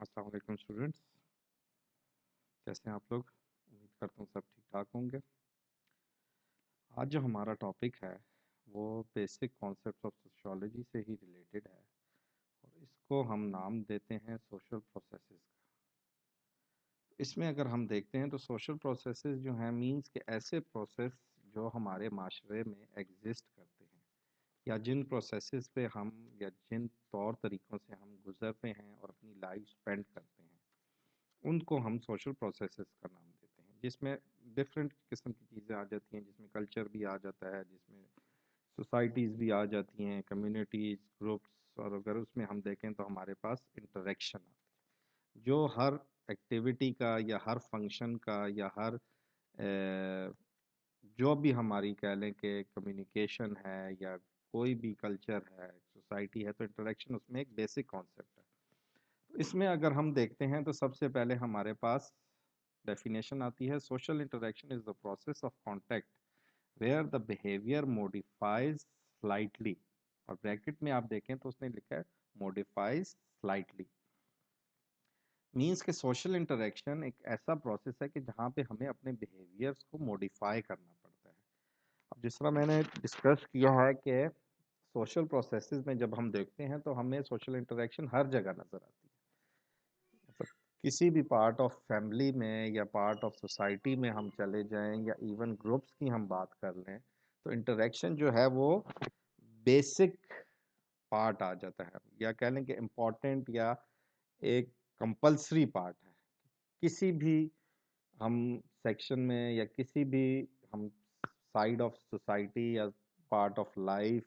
अस्सलाम वालेकुम स्टूडेंट्स, कैसे हैं आप लोग? उम्मीद करता हूँ सब ठीक ठाक होंगे। आज जो हमारा टॉपिक है वो बेसिक कॉन्सेप्ट ऑफ सोशियोलॉजी से ही रिलेटेड है और इसको हम नाम देते हैं सोशल प्रोसेसेस का। इसमें अगर हम देखते हैं तो सोशल प्रोसेसेस जो हैं मींस के ऐसे प्रोसेस जो हमारे माशरे में एग्जिस्ट करते हैं या जिन प्रोसेसेस पे हम या जिन तौर तरीक़ों से हम गुज़रते हैं और अपनी लाइफ स्पेंड करते हैं, उनको हम सोशल प्रोसेसेस का नाम देते हैं, जिसमें डिफरेंट किस्म की चीज़ें आ जाती हैं, जिसमें कल्चर भी आ जाता है, जिसमें सोसाइटीज़ भी आ जाती हैं, कम्युनिटीज़, ग्रुप्स, और अगर उसमें हम देखें तो हमारे पास इंटरेक्शन आती है, जो हर एक्टिविटी का या हर फंक्शन का या हर जो भी हमारी कह लें कि कम्युनिकेशन है या कोई भी कल्चर है, सोसाइटी है, तो इंटरेक्शन उसमें एक बेसिक कॉन्सेप्ट है। तो इसमें अगर हम देखते हैं तो सबसे पहले हमारे पास डेफिनेशन आती है, social interaction is the process of contact where the behaviour modifies slightly, और ब्रैकेट में आप देखें तो उसने लिखा है मॉडिफाइज स्लाइटली। मीन्स के सोशल इंटरेक्शन एक ऐसा प्रोसेस है कि जहाँ पे हमें अपने बिहेवियर्स को मॉडिफाई करना पड़ता है। अब जिस तरह मैंने डिस्कस किया है कि सोशल प्रोसेसेस में जब हम देखते हैं तो हमें सोशल इंटरेक्शन हर जगह नज़र आती है। मतलब किसी भी पार्ट ऑफ फैमिली में या पार्ट ऑफ सोसाइटी में हम चले जाएं या इवन ग्रुप्स की हम बात कर लें तो इंटरेक्शन जो है वो बेसिक पार्ट आ जाता है, या कह लें कि इम्पॉर्टेंट या एक कंपल्सरी पार्ट है। किसी भी हम सेक्शन में या किसी भी हम साइड ऑफ सोसाइटी या पार्ट ऑफ लाइफ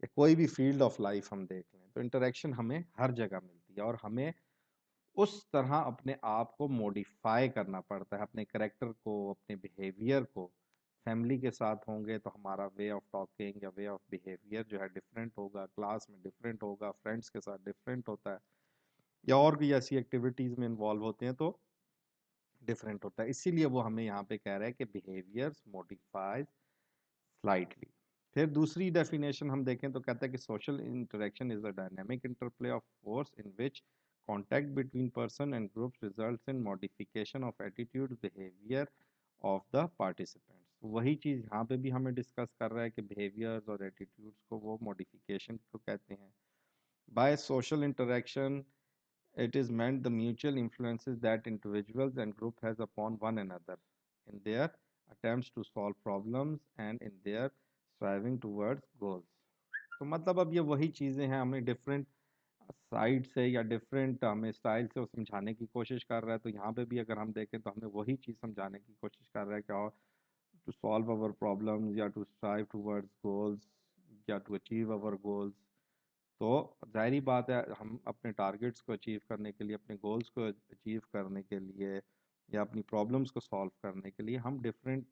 या कोई भी फील्ड ऑफ लाइफ हम देख लें तो इंटरेक्शन हमें हर जगह मिलती है और हमें उस तरह अपने आप को मॉडिफाई करना पड़ता है, अपने करेक्टर को, अपने बिहेवियर को। फैमिली के साथ होंगे तो हमारा वे ऑफ टॉकिंग या वे ऑफ बिहेवियर जो है डिफरेंट होगा, क्लास में डिफरेंट होगा, फ्रेंड्स के साथ डिफरेंट होता है, या और भी ऐसी एक्टिविटीज़ में इन्वॉल्व होते हैं तो डिफरेंट होता है। इसीलिए वो हमें यहाँ पे कह रहा है कि बिहेवियर्स मॉडिफाइज स्लाइटली। फिर दूसरी डेफिनेशन हम देखें तो कहता है कि social interaction is a dynamic interplay of force in which contact between person and groups results in modification of attitude behavior of the participants। वही चीज़ यहाँ पे भी हमें डिस्कस कर रहा है कि behaviors और attitudes को वो modification को कहते हैं। by social interaction it is meant the mutual influences that individuals and group has upon one another in their attempts to solve problems and in their striving towards goals। तो मतलब अब ये वही चीज़ें हैं, हमें डिफरेंट साइड से या डिफरेंट हमें स्टाइल से वो समझाने की कोशिश कर रहा है। तो यहाँ पे भी अगर हम देखें तो हमें वही चीज़ समझाने की कोशिश कर रहा है कि how to solve our problems या टू स्ट्राइव टूवर्ड्स गोल्स या टू अचीव अवर गोल्स। तो ज़ाहिरी बात है, हम अपने टारगेट्स को अचीव करने के लिए, अपने गोल्स को अचीव करने के लिए या अपनी प्रॉब्लम्स को सॉल्व करने के लिए हम डिफरेंट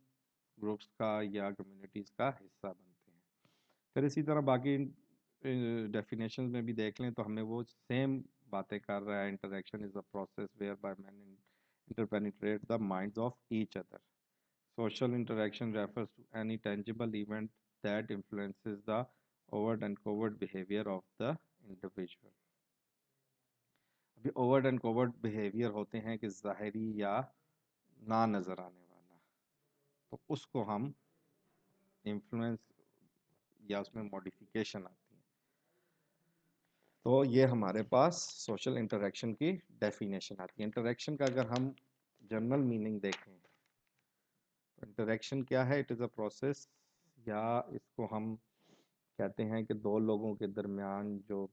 ग्रुप्स का या कम्युनिटीज़ का हिस्सा बनते हैं। फिर इसी तरह बाकी डेफिनेशन में भी देख लें तो हमें वो सेम बातें कर रहा है। Interaction is a process whereby man interpenetrate the minds of each other. Social interaction refers to any tangible event that influences the overt and covert behaviour of the individual. अभी overt and covert behaviour होते हैं कि ज़ाहिरी या ना नज़र आने वाला, तो उसको हम इन्फ्लुएंस या उसमें मॉडिफिकेशन आती है। तो ये हमारे पास सोशल इंटरेक्शन की डेफिनेशन आती है। इंटरेक्शन का अगर हम जनरल मीनिंग देखें तो इंटरेक्शन क्या है? इट इज़ अ प्रोसेस, या इसको हम कहते हैं कि दो लोगों के दरमियान जो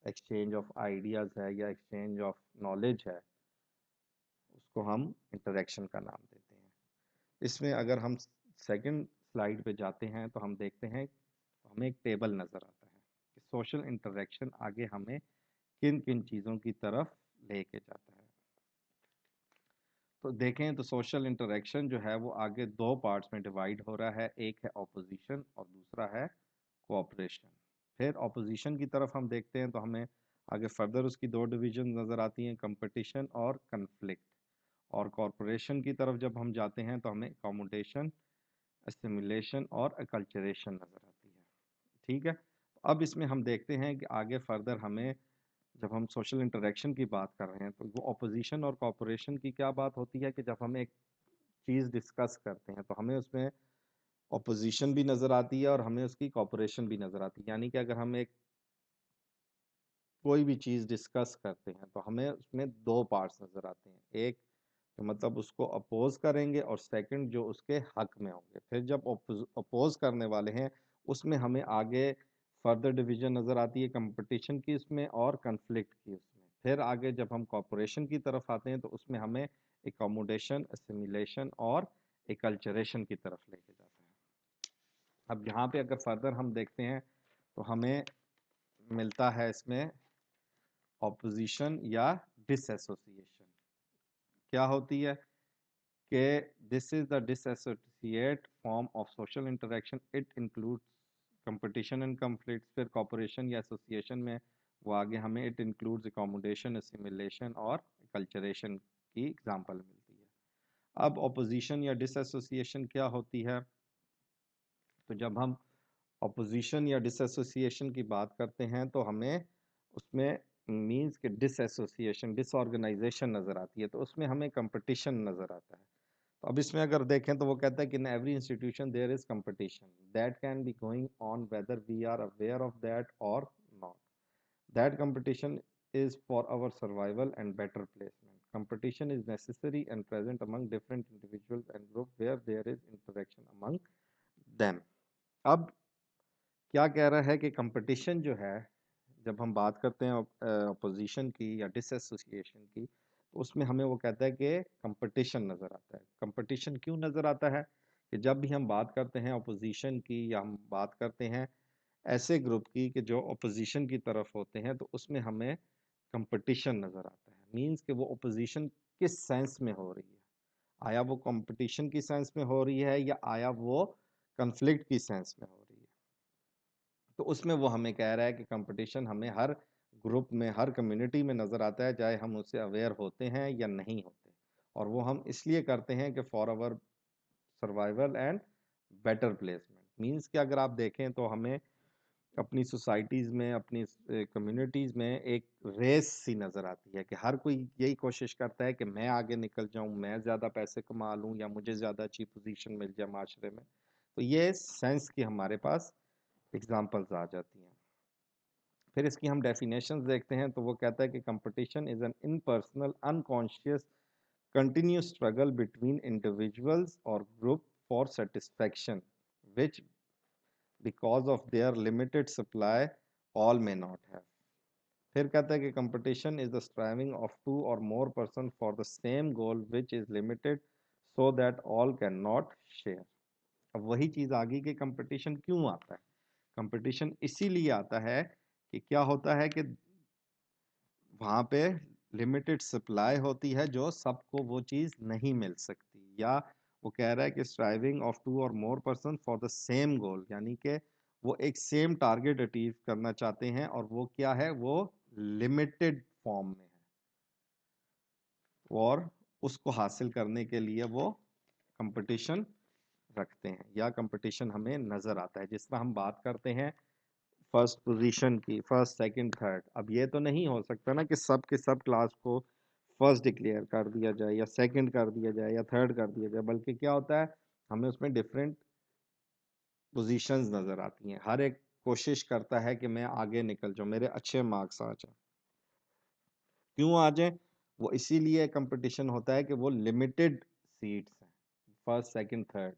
एक्सचेंज ऑफ आइडियाज़ है या एक्सचेंज ऑफ नॉलेज है, उसको हम इंटरेक्शन का नाम देते हैं। इसमें अगर हम सेकंड स्लाइड पे जाते हैं तो हम देखते हैं तो हमें एक टेबल नज़र आता है कि सोशल इंटरेक्शन आगे हमें किन किन चीज़ों की तरफ लेके जाता है। तो देखें तो सोशल इंटरेक्शन जो है वो आगे दो पार्ट्स में डिवाइड हो रहा है, एक है ऑपोजिशन और दूसरा है कोऑपरेशन। फिर ऑपोजिशन की तरफ हम देखते हैं तो हमें आगे फर्दर उसकी दो डिवीजन नज़र आती हैं, कंपटीशन और कन्फ्लिक्ट। और कॉरपोरेशन की तरफ जब हम जाते हैं तो हमें अकोमोडेशन, असिमिलेशन और अकल्चरेशन नज़र आती है। ठीक है, अब इसमें हम देखते हैं कि आगे फर्दर हमें जब हम सोशल इंटरेक्शन की बात कर रहे हैं तो वो ऑपोजिशन और कॉपरेशन की क्या बात होती है कि जब हम एक चीज़ डिस्कस करते हैं तो हमें उसमें ऑपोजिशन भी नज़र आती है और हमें उसकी कॉपरेशन भी नज़र आती है। यानी कि अगर हम एक कोई भी चीज़ डिस्कस करते हैं तो हमें उसमें 2 पार्ट्स नज़र आते हैं। एक तो मतलब उसको अपोज़ करेंगे और सेकंड जो उसके हक में होंगे। फिर जब अपोज़ करने वाले हैं उसमें हमें आगे फर्दर डिवीज़न नज़र आती है कंपटीशन की इसमें और कॉन्फ्लिक्ट की उसमें। फिर आगे जब हम कोऑपरेशन की तरफ आते हैं तो उसमें हमें अकोमोडेशन, असिमिलेशन और एक्लचरेशन की तरफ लेके जाता है। अब यहाँ पे अगर फर्दर हम देखते हैं तो हमें मिलता है इसमें ऑपोजिशन या डिसएसोसिएशन। क्या होती है कि this is the dissociate form of social interaction, it includes competition and conflict. फिर कॉपरेशन या एसोसिएशन में वो आगे हमें इट इंक्लूड्स अकोमोडेशन, असिमिलेशन और कल्चरेशन की एग्जांपल मिलती है। अब ऑपोजिशन या डिसएसोसिएशन क्या होती है? तो जब हम ऑपोजिशन या डिसएसोसिएशन की बात करते हैं तो हमें उसमें मीन्स के डिसएसोसिएशन, डिसऑर्गेनाइजेशन नज़र आती है, तो उसमें हमें कंपटीशन नज़र आता है। तो अब इसमें अगर देखें तो वो कहता है कि in every institution there is competition that can be going on whether we are aware of that और not. That competition is for our survival and better placement. Competition is necessary and present among different individuals and groups where there is interaction among them. अब क्या कह रहा है कि competition जो है, जब हम बात करते हैं अपोजिशन की या डिसएसोसिएशन की, तो उसमें हमें वो कहता है कि कंपटीशन नज़र आता है। कंपटीशन क्यों नज़र आता है कि जब भी हम बात करते हैं अपोजिशन की या हम बात करते हैं ऐसे ग्रुप की कि जो अपोजिशन की तरफ होते हैं, तो उसमें हमें कंपटीशन नज़र आता है। मीन्स कि वो अपोजिशन किस सेंस में हो रही है, आया वो कंपटीशन की सेंस में हो रही है या आया वो कन्फ्लिक्ट की सेंस में हो रही है। तो उसमें वो हमें कह रहा है कि कंपटीशन हमें हर ग्रुप में, हर कम्युनिटी में नज़र आता है, चाहे हम उससे अवेयर होते हैं या नहीं होते। और वो हम इसलिए करते हैं कि for our survival and better placement. Means कि अगर आप देखें तो हमें अपनी सोसाइटीज़ में, अपनी कम्युनिटीज़ में एक रेस सी नज़र आती है कि हर कोई यही कोशिश करता है कि मैं आगे निकल जाऊं, मैं ज़्यादा पैसे कमा लूं या मुझे ज़्यादा अच्छी पोजीशन मिल जाए माशरे में। तो ये सेंस की हमारे पास एग्जांपल्स आ जाती हैं। फिर इसकी हम डेफिनेशंस देखते हैं तो वो कहता है कि competition is an impersonal, unconscious, continuous struggle between individuals or group for satisfaction which because of their limited supply all may not have. फिर कहता है कि competition is the striving of two or more person for the same goal which is limited so that all cannot share. अब वही चीज आगे कि competition क्यों आता है? कंपटीशन इसीलिए आता है कि क्या होता है कि वहाँ पे लिमिटेड सप्लाई होती है जो सबको वो चीज़ नहीं मिल सकती, या वो कह रहा है कि स्ट्राइविंग ऑफ टू और more person for the same गोल, यानी कि वो एक सेम टारगेट अचीव करना चाहते हैं और वो क्या है, वो लिमिटेड फॉर्म में है और उसको हासिल करने के लिए वो कंपटीशन रखते हैं या कंपटीशन हमें नज़र आता है। जिस तरह हम बात करते हैं फर्स्ट पोजीशन की, फर्स्ट सेकंड थर्ड, अब ये तो नहीं हो सकता ना कि सब के सब क्लास को फर्स्ट डिक्लेयर कर दिया जाए या सेकंड कर दिया जाए या थर्ड कर दिया जाए, बल्कि क्या होता है हमें उसमें डिफरेंट पोजीशंस नज़र आती हैं। हर एक कोशिश करता है कि मैं आगे निकल जाऊं, मेरे अच्छे मार्क्स आ जाए। क्यों आ जाए? वो इसीलिए कंपटीशन होता है कि वो लिमिटेड सीट्स हैं, फर्स्ट सेकंड थर्ड।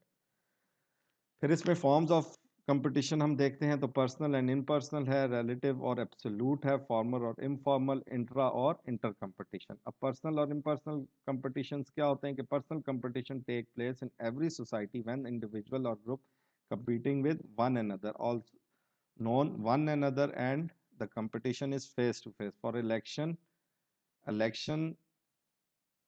फिर इसमें फॉर्म्स ऑफ कंपटीशन हम देखते हैं तो पर्सनल एंड इम्पर्सनल है, रिलेटिव और एब्सोल्यूट है, फॉर्मल और इनफॉर्मल, इंट्रा और इंटर कंपटीशन। अब पर्सनल और इम्पर्सनल कंपटीशंस क्या होते हैं कि personal competition take place in every society when individual और group competing with one another, also known one another, and the competition is face to face. For election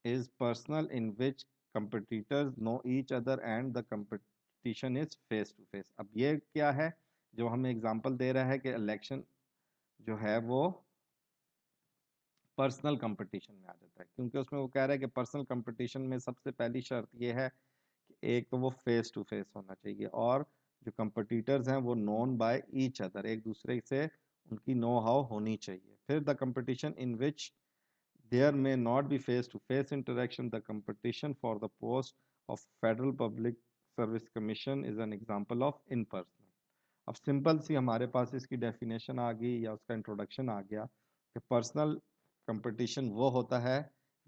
is personal in which competitors know each other and the competition is face to face. अब ये क्या है जो हमें example दे रहा है कि election जो है वो पर्सनल कंपटीशन में आ जाता है, क्योंकि उसमें वो कह रहा है कि पर्सनल कंपटीशन में सबसे पहली शर्त ये है कि एक तो वो फेस टू फेस होना चाहिए और जो कंपटीटर्स हैं वो नोन बाय ईच अदर, एक दूसरे से उनकी नो हाउ होनी चाहिए। फिर the competition in which there may not be face to face interaction, the competition for the post of federal public service commission is an example of impersonal. अब simple see हमारे पास इसकी definition आ गई या उसका introduction आ गया कि personal competition वो होता है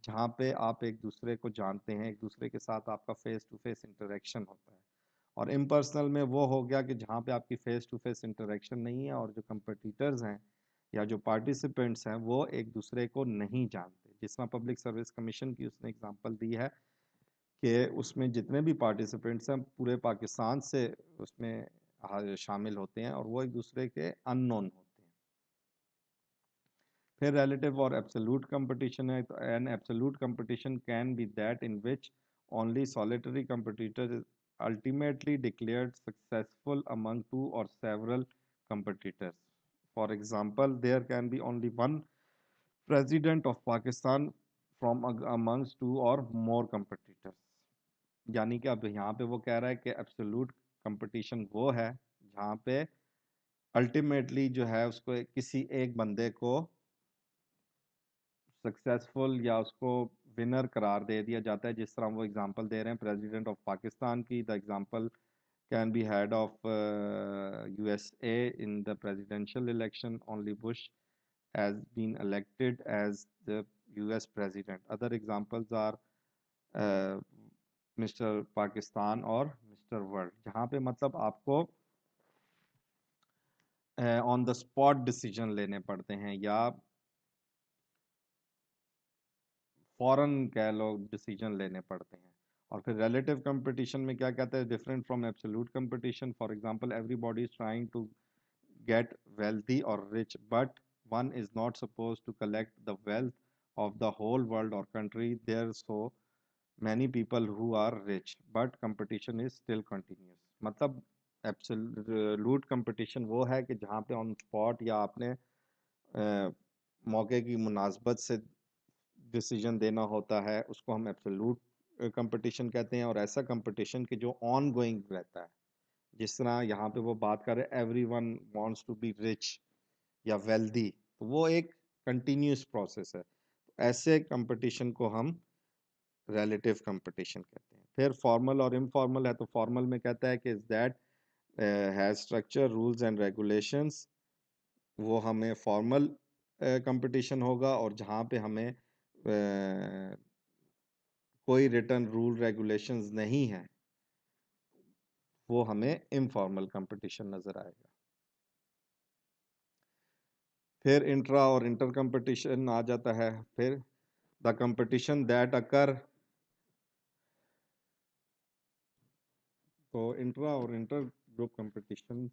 जहाँ पे आप एक दूसरे को जानते हैं, एक दूसरे के साथ आपका फेस टू फेस इंटरेक्शन होता है। और इम्पर्सनल में वो हो गया कि जहाँ पे आपकी फेस टू फेस इंटरेक्शन नहीं है और जो कंपटीटर्स हैं या जो पार्टिसिपेंट्स हैं वो एक दूसरे को नहीं जानते। जिस तरह पब्लिक सर्विस कमीशन की उसने एग्जांपल दी है कि उसमें जितने भी पार्टिसिपेंट्स हैं पूरे पाकिस्तान से उसमें शामिल होते हैं और वो एक दूसरे के अननोन होते हैं। फिर रिलेटिव और एब्सोल्यूट कंपटीशन है, तो an absolute competition can be that in which only solitary competitor is ultimately declared successful among two or several competitors. For example, there can be only one president of Pakistan from amongst two or more competitors. यानी कि अब यहाँ पे वो कह रहा है कि एब्सोल्यूट कंपटीशन वो है जहाँ पे अल्टीमेटली जो है उसको किसी एक बंदे को सक्सेसफुल या उसको विनर करार दे दिया जाता है। जिस तरह वो एग्जांपल दे रहे हैं प्रेसिडेंट ऑफ पाकिस्तान की, the example can be head of USA in the presidential election, only Bush has been elected as the US president. Other examples are mister Pakistan और मिस्टर वर्ल्ड, जहाँ पे मतलब आपको ऑन द स्पॉट डिसीजन लेने पड़ते हैं या फॉरन कह लो डिसीजन लेने पड़ते हैं। और फिर रिलेटिव कंपटीशन में क्या कहते हैं, different from absolute competition. For example everybody is trying to get wealthy or rich, but one is not supposed to collect the wealth of the whole world or country. There are so many people who are rich, but competition is still continuous. मतलब absolute competition वो है कि जहाँ पे on spot या आपने मौके की मुनासबत से डिसीजन देना होता है, उसको हम एब्सोल्यूट कंपटीशन कहते हैं। और ऐसा कंपटीशन कि जो ऑन गोइंग रहता है, जिस तरह यहाँ पे वो बात कर रहे हैं everyone wants to be rich या वेल्दी, तो वो एक कंटिन्यूस प्रोसेस है। ऐसे कंपटीशन को हम रिलेटिव कंपटीशन कहते हैं। फिर फॉर्मल और इनफॉर्मल है, तो फॉर्मल में कहता है कि is that has structure rules and regulations, वो हमें फॉर्मल कंपटीशन होगा। और जहाँ पे हमें कोई रिटर्न रूल रेगुलेशंस नहीं है वो हमें इनफॉर्मल कंपटीशन नज़र आएगा। फिर इंट्रा और इंटर कंपटीशन आ जाता है। फिर द कंपटीशन दैट अकर, तो इंट्रा और inter group competition,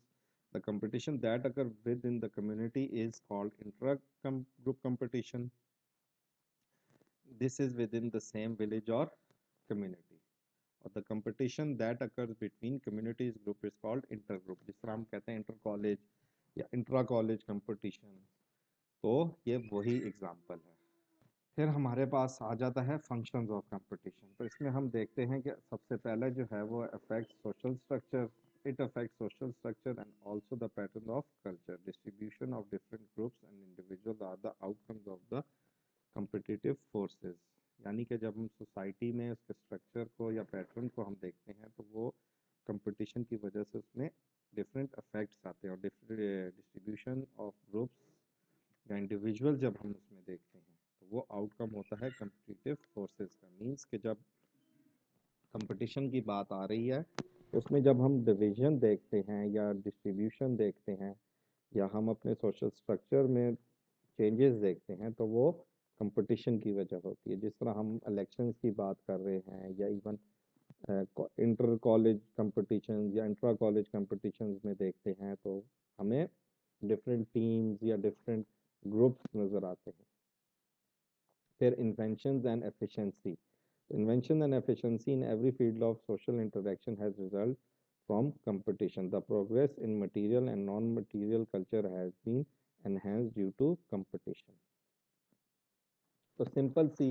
the competition that occur with in the community is called intra group competition. This is with in the same village और community. और the competition that occur between communities group is called inter group. जिस तरह हम कहते हैं inter college या intra college competition, तो ये वही एग्जाम्पल है। फिर हमारे पास आ जाता है फंक्शंस ऑफ कंपटीशन। तो इसमें हम देखते हैं कि सबसे पहले जो है वो affect social structure, it affect social structure and also the pattern of culture, distribution of different groups and individuals are the outcomes of the competitive forces. यानी कि जब हम सोसाइटी में उसके स्ट्रक्चर को या पैटर्न को हम देखते हैं तो वो कंपटीशन की वजह से उसमें डिफरेंट अफेक्ट्स आते हैं। और डिफरेंट डिस्ट्रीब्यूशन ऑफ ग्रुप्स या इंडिविजुअल जब हम उसमें देखते हैं तो वो आउटकम होता है कम्पिटिटिव फोर्सेस का। मीन्स कि जब कंपटीशन की बात आ रही है उसमें जब हम डिवीजन देखते हैं या डिस्ट्रीब्यूशन देखते हैं या हम अपने सोशल स्ट्रक्चर में चेंजेस देखते हैं तो वो कंपटीशन की वजह होती है। जिस तरह हम इलेक्शंस की बात कर रहे हैं या इवन इंटर कॉलेज कंपटीशन या इंट्रा कॉलेज कंपटीशन में देखते हैं तो हमें डिफरेंट टीम्स या डिफरेंट ग्रुप्स नज़र आते हैं। फिर inventions and efficiency. Invention and efficiency in every field of social interaction has result from competition. The progress in material and non-material culture has been enhanced due to competition. तो simple see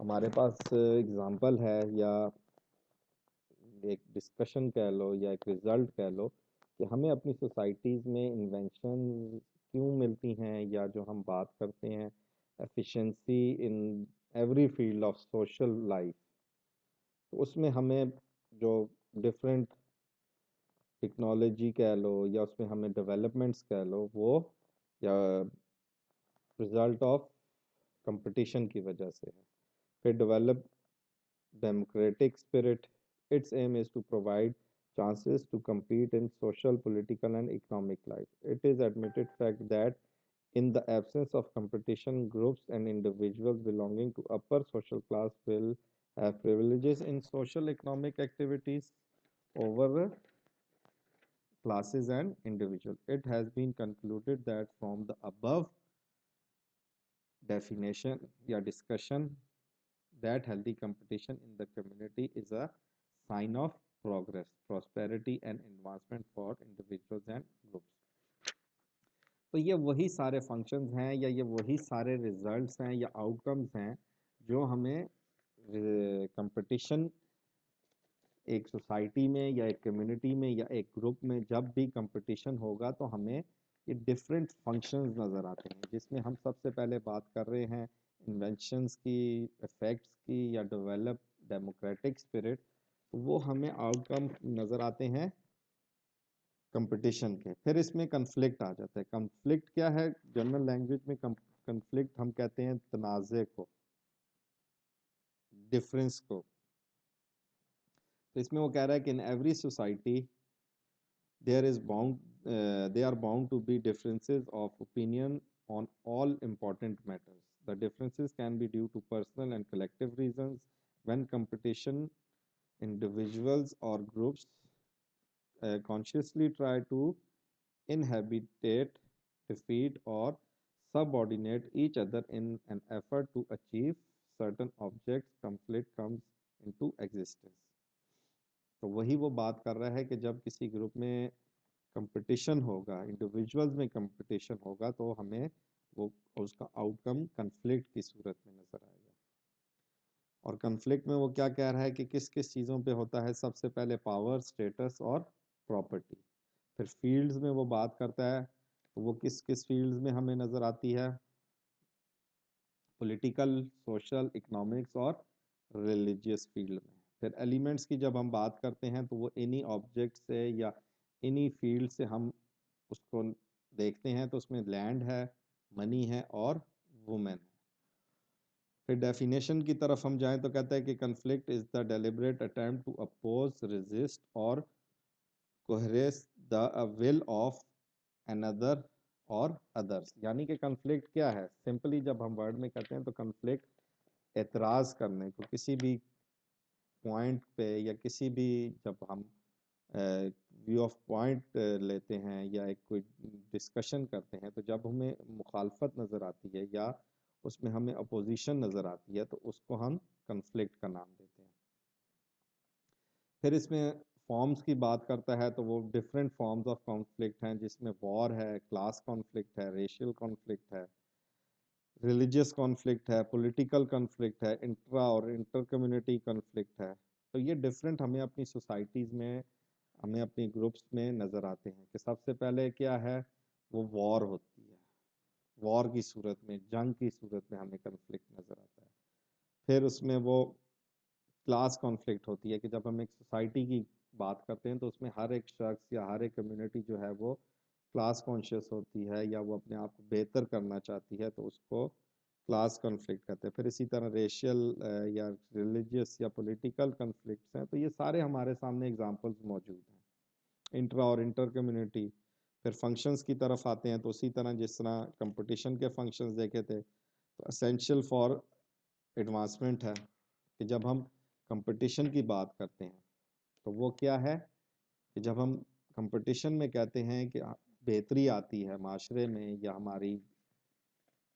हमारे पास example है या एक discussion कह लो या एक result कह लो कि हमें अपनी सोसाइटीज़ में इन्वेंशन क्यों मिलती हैं, या जो हम बात करते हैं efficiency in every field of social life, तो उसमें हमें जो डिफरेंट टेक्नोलॉजी कह लो या उसमें हमें डेवलपमेंट्स कह लो, वो या रिजल्ट ऑफ कंपटीशन की वजह से है। फिर develop democratic spirit. Its aim is to provide chances to compete in social, political, and economic life. It is admitted fact that in the absence of competition, groups and individuals belonging to upper social class will have privileges in social economic activities over classes and individuals. It has been concluded that from the above definition या discussion that healthy competition in the community is a sign of progress, prosperity and advancement for individuals and groups. तो ये वही सारे functions हैं या ये वही सारे रिजल्ट्स हैं या आउटकम्स हैं जो हमें कंपटीशन एक सोसाइटी में या एक कम्युनिटी में या एक ग्रुप में जब भी कंपटीशन होगा तो हमें ये डिफरेंट फंक्शंस नज़र आते हैं, जिसमें हम सबसे पहले बात कर रहे हैं इन्वेंशंस की, इफेक्ट्स की या डेवलप डेमोक्रेटिक स्पिरिट। तो वो हमें आउटकम नज़र आते हैं कंपटीशन के। फिर इसमें कन्फ्लिक्ट आ जाता है। कन्फ्लिक्ट क्या है? जनरल लैंग्वेज में कन्फ्लिक्ट हम कहते हैं तनाज़े को, डिफरेंस को। तो इसमें वो कह रहा है कि in every society they are bound to be differences of opinion on all important matters. The differences can be due to personal and collective reasons. When competition, individuals or groups consciously try to inhabitate, defeat, or subordinate each other in an effort to achieve certain objects, conflict comes into existence. तो वही वो बात कर रहा है कि जब किसी ग्रुप में कंपटीशन होगा, इंडिविजुअल्स में कंपटीशन होगा, तो हमें वो उसका आउटकम कन्फ्लिक्ट की सूरत में नज़र आएगा। और कन्फ्लिक्ट में वो क्या कह रहा है कि किस किस चीज़ों पे होता है? सबसे पहले पावर, स्टेटस और प्रॉपर्टी। फिर फील्ड्स में वो बात करता है, तो वो किस किस फील्ड्स में हमें नज़र आती है? पॉलिटिकल, सोशल, इकोनॉमिक्स और रिलीजियस फील्ड में। फिर एलिमेंट्स की जब हम बात करते हैं तो वो इन्हीं ऑब्जेक्ट से या इन्हीं फील्ड से हम उसको देखते हैं, तो उसमें लैंड है, मनी है और वुमेन है। फिर डेफिनेशन की तरफ हम जाएं तो कहता है कि conflict is the deliberate attempt to oppose, resist और coerce the will of another और अदर्स। यानी कि कन्फ्लिक्ट क्या है? सिंपली जब हम वर्ड में कहते हैं तो कन्फ्लिक्ट एतराज़ करने को, किसी भी पॉइंट पे या किसी भी, जब हम व्यू ऑफ पॉइंट लेते हैं या एक कोई डिस्कशन करते हैं, तो जब हमें मुखालफत नज़र आती है या उसमें हमें अपोजिशन नज़र आती है, तो उसको हम कन्फ्लिक्ट का नाम देते हैं। फिर इसमें फॉर्म्स की बात करता है, तो वो डिफरेंट फॉर्म्स ऑफ कॉन्फ्लिक्ट हैं, जिसमें वॉर है, क्लास कॉन्फ्लिक्ट है, रेशियल कॉन्फ्लिक्ट है, रिलीजियस कॉन्फ्लिक्ट है, पॉलिटिकल कॉन्फ्लिक्ट है, इंट्रा और इंटर कम्युनिटी कॉन्फ्लिक्ट है। तो ये डिफरेंट हमें अपनी सोसाइटीज़ में, हमें अपनी ग्रुप्स में नज़र आते हैं कि सबसे पहले क्या है? वो वॉर होती है। वॉर की सूरत में, जंग की सूरत में हमें कन्फ्लिक्ट नज़र आता है। फिर उसमें वो क्लास कॉन्फ्लिक्ट होती है कि जब हम एक सोसाइटी की बात करते हैं तो उसमें हर एक शख्स या हर एक कम्युनिटी जो है वो क्लास कॉन्शियस होती है या वो अपने आप को बेहतर करना चाहती है, तो उसको क्लास कॉन्फ्लिक्ट कहते हैं। फिर इसी तरह रेशियल या रिलीजियस या पॉलिटिकल कॉन्फ्लिक्ट्स हैं। तो ये सारे हमारे सामने एग्जांपल्स मौजूद हैं। इंट्रा और इंटर कम्युनिटी। फिर फंक्शंस की तरफ आते हैं, तो उसी तरह जिस तरह कंपटीशन के फंक्शंस देखे थे, तो असेंशियल फॉर एडवांसमेंट है कि जब हम कंपटीशन की बात करते हैं तो वो क्या है कि जब हम कंपटीशन में कहते हैं कि बेहतरी आती है माशरे में या हमारी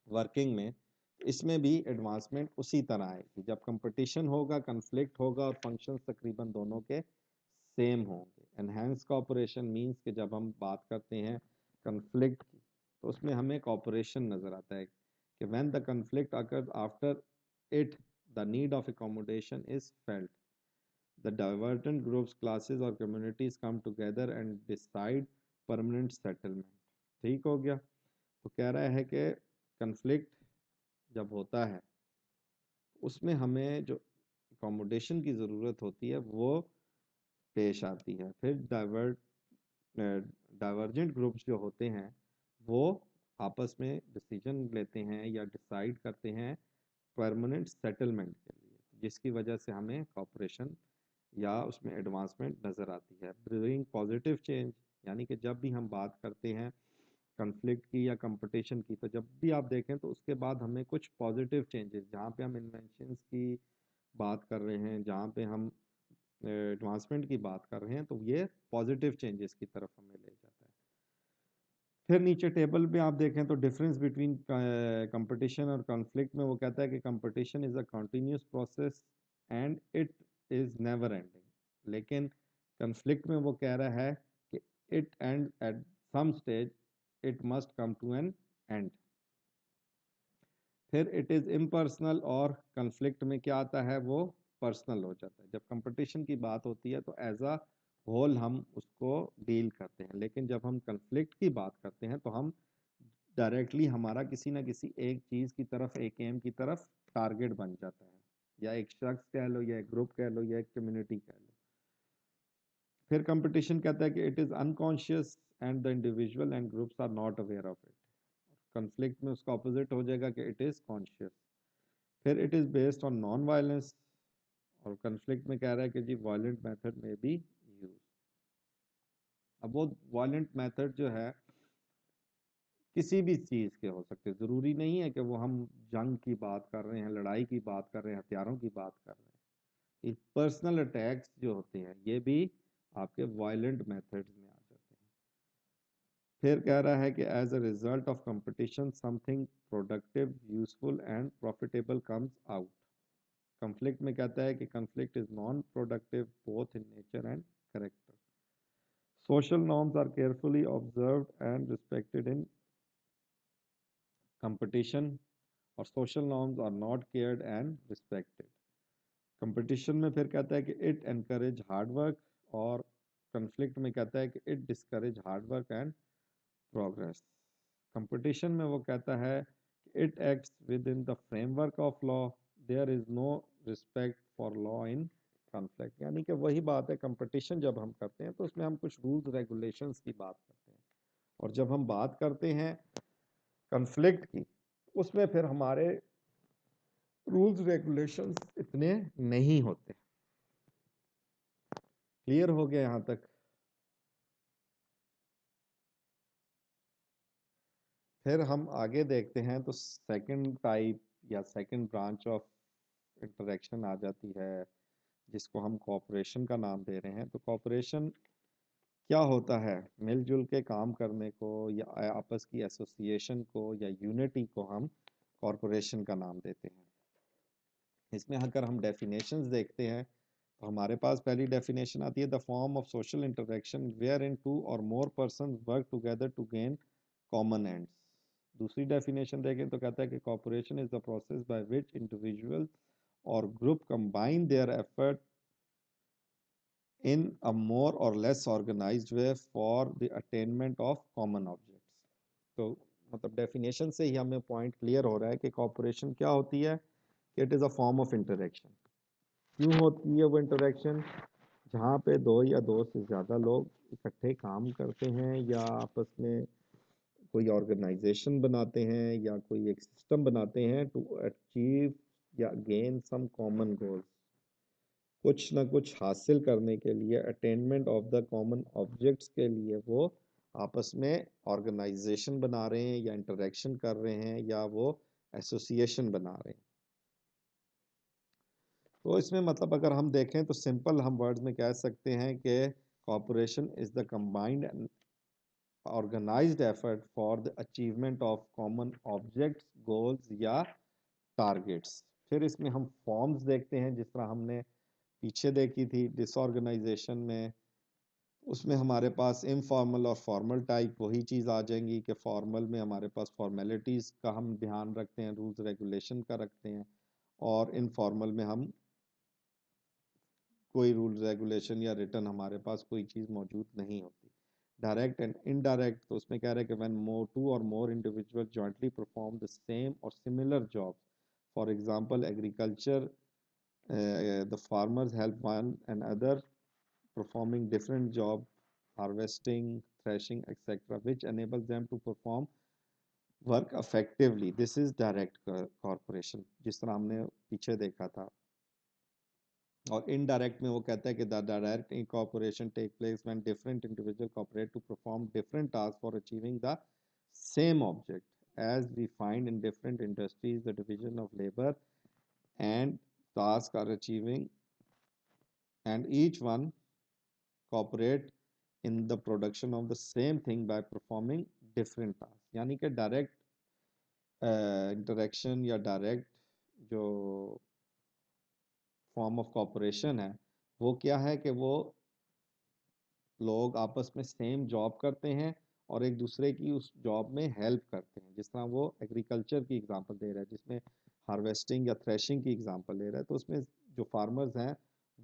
वर्किंग में, इसमें भी एडवांसमेंट उसी तरह आएगी जब कंपटीशन होगा, कन्फ्लिक्ट होगा और फंक्शंस तकरीबन दोनों के सेम होंगे। एनहेंस कॉपरेशन मींस कि जब हम बात करते हैं कन्फ्लिक्ट की, तो उसमें हमें कॉपरेशन नज़र आता है कि when the conflict occurs after it the need of accommodation is felt. The divergent groups, classes or communities come together and decide permanent settlement. ठीक हो गया? तो कह रहा है कि कन्फ्लिक्ट जब होता है उसमें हमें जो अकोमोडेशन की ज़रूरत होती है वो पेश आती है। फिर डाइवर्जेंट ग्रुप्स जो होते हैं वो आपस में डिसीजन लेते हैं या डिसाइड करते हैं परमानेंट सेटलमेंट के लिए, जिसकी वजह से हमें कॉपरेशन या उसमें एडवांसमेंट नज़र आती है। ब्रिंग पॉजिटिव चेंज, यानी कि जब भी हम बात करते हैं कन्फ्लिक्ट की या कंपटीशन की, तो जब भी आप देखें तो उसके बाद हमें कुछ पॉजिटिव चेंजेस, जहाँ पे हम इन्वेंशंस की बात कर रहे हैं, जहाँ पे हम एडवांसमेंट की बात कर रहे हैं, तो ये पॉजिटिव चेंजेस की तरफ हमें ले जाता है। फिर नीचे टेबल में आप देखें तो डिफरेंस बिटवीन कंपटीशन और कॉन्फ्लिक्ट में वो कहता है कि competition is a continuous process and it is never ending, लेकिन कॉन्फ्लिक्ट में वो कह रहा है कि it end at some stage, it must come to an end. फिर इट इज़ इम्पर्सनल, और कन्फ्लिक्ट में क्या आता है वो पर्सनल हो जाता है। जब कंपटीशन की बात होती है तो एज अ होल हम उसको डील करते हैं, लेकिन जब हम कन्फ्लिक्ट की बात करते हैं तो हम डायरेक्टली हमारा किसी ना किसी एक चीज़ की तरफ, एक एम की तरफ टारगेट बन जाता है, या एक शख्स कह लो, या एक ग्रुप कह लो, या एक कम्युनिटी कह लो। फिर कंपटीशन कहता है कि it is unconscious and the individual and groups are not aware of it. Conflict में उसका ऑपोजिट हो जाएगा कि इट इज़ कॉन्शियस। फिर it is based on non violence, और कन्फ्लिक्ट में कह रहा है कि जी वायलेंट मेथड में भी यूज। अब वो वायलेंट मेथड जो है किसी भी चीज़ के हो सकते, ज़रूरी नहीं है कि वो हम जंग की बात कर रहे हैं, लड़ाई की बात कर रहे हैं, हथियारों की बात कर रहे हैं। पर्सनल अटैक्स जो होते हैं ये भी आपके वायलेंट मेथड्स में आ जाते हैं। फिर कह रहा है कि as a result of competition something productive, useful and profitable comes out. Conflict में कहता है कि conflict is non productive both in nature and character. Social norms are carefully observed and respected in competition, और social norms are not cared and respected. Competition में फिर कहता है कि इट एनकरेज हार्ड वर्क, और कॉन्फ्लिक्ट में कहता है कि it discourage hard work and progress. Competition में वो कहता है कि it acts within the framework of law, there is no respect for law in conflict. यानी कि वही बात है, कंपटीशन जब हम करते हैं तो उसमें हम कुछ रूल्स रेगुलेशंस की बात करते हैं, और जब हम बात करते हैं कॉन्फ्लिक्ट की, उसमें फिर हमारे रूल्स रेगुलेशंस इतने नहीं होते। क्लियर हो गया यहाँ तक? फिर हम आगे देखते हैं तो सेकंड टाइप या सेकंड ब्रांच ऑफ इंटरेक्शन आ जाती है, जिसको हम कॉपरेशन का नाम दे रहे हैं। तो कॉपरेशन क्या होता है? मिलजुल के काम करने को, या आपस की एसोसिएशन को, या यूनिटी को हम कॉरपोरेशन का नाम देते हैं। इसमें अगर हम डेफिनेशंस देखते हैं तो हमारे पास पहली डेफिनेशन आती है, the form of social interaction wherein two और more person work together to gain common ends. दूसरी डेफिनेशन देखें तो कहता है कि cooperation is the process by which individual और group combine their effort in a more or less organized way for the attainment of common objects। तो मतलब definition से ही हमें पॉइंट क्लियर हो रहा है कि कॉपरेशन क्या होती है, कि it is a form of interaction. क्यों होती है वो इंटरेक्शन? जहाँ पे दो या दो से ज़्यादा लोग इकट्ठे काम करते हैं, या आपस में कोई ऑर्गेनाइजेशन बनाते हैं, या कोई एक सिस्टम बनाते हैं टू अचीव या गेन सम कॉमन गोल्स, कुछ ना कुछ हासिल करने के लिए, attainment of the common objects के लिए वो आपस में ऑर्गेनाइजेशन बना रहे हैं, या इंटरेक्शन कर रहे हैं, या वो एसोसिएशन बना रहे हैं। तो इसमें मतलब अगर हम देखें तो सिंपल हम वर्ड्स में कह सकते हैं कि cooperation is the combined and organised effort for the achievement of common objects, goals या टारगेट्स। फिर इसमें हम फॉर्म्स देखते हैं, जिस तरह हमने पीछे देखी थी डिसऑर्गेनाइजेशन में। उसमें हमारे पास इनफॉर्मल और फॉर्मल टाइप वही चीज़ आ जाएंगी कि फॉर्मल में हमारे पास फॉर्मेलिटीज़ का हम ध्यान रखते हैं, रूल्स रेगुलेशन का रखते हैं, और इनफॉर्मल में हम कोई रूल रेगुलेशन या रिटर्न हमारे पास कोई चीज़ मौजूद नहीं होती। डायरेक्ट एंड इनडायरेक्ट, तो उसमें कह रहे हैं कि व्हेन मोर टू और more individual jointly perform the same or similar job, for example agriculture, the farmers help one and other performing different job, harvesting, threshing, etc., which enables them to perform work effectively. This is direct corporation, जिस तरह हमने पीछे देखा था। और indirect में वो कहता है कि the direct incorporation take place when different individuals cooperate to perform different tasks for achieving the same object. As we find in different industries, the division of labor and tasks are achieving, and each one cooperate in the production of the same thing by performing different tasks. यानी कि direct interaction या direct जो form of corporation है वो क्या है कि वो लोग आपस में सेम जॉब करते हैं और एक दूसरे की उस जॉब में हेल्प करते हैं। जिस तरह वो एग्रीकल्चर की एग्जांपल दे रहा है, जिसमें हार्वेस्टिंग या थ्रेशिंग की एग्जांपल दे रहा है, तो उसमें जो फार्मर्स हैं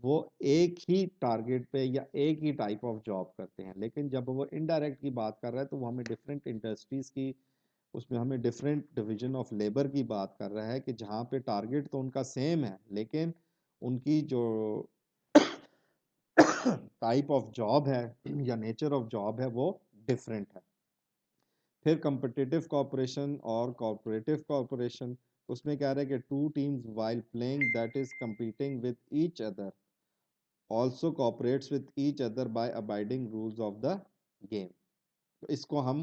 वो एक ही टारगेट पे या एक ही टाइप ऑफ जॉब करते हैं। लेकिन जब वो इनडायरेक्ट की बात कर रहा है तो वो हमें डिफरेंट इंडस्ट्रीज की, उसमें हमें डिफरेंट डिवीजन ऑफ लेबर की बात कर रहा है कि जहाँ पे टारगेट तो उनका सेम है लेकिन उनकी जो टाइप ऑफ जॉब है या नेचर ऑफ जॉब है वो डिफरेंट है। फिर कॉम्पिटिटिव कॉपरेशन और कॉर्पोरेटिव कॉपरेशन, उसमें कह रहे हैं कि two teams while playing that is competing with each other also cooperates with each other by abiding rules of the game. तो इसको हम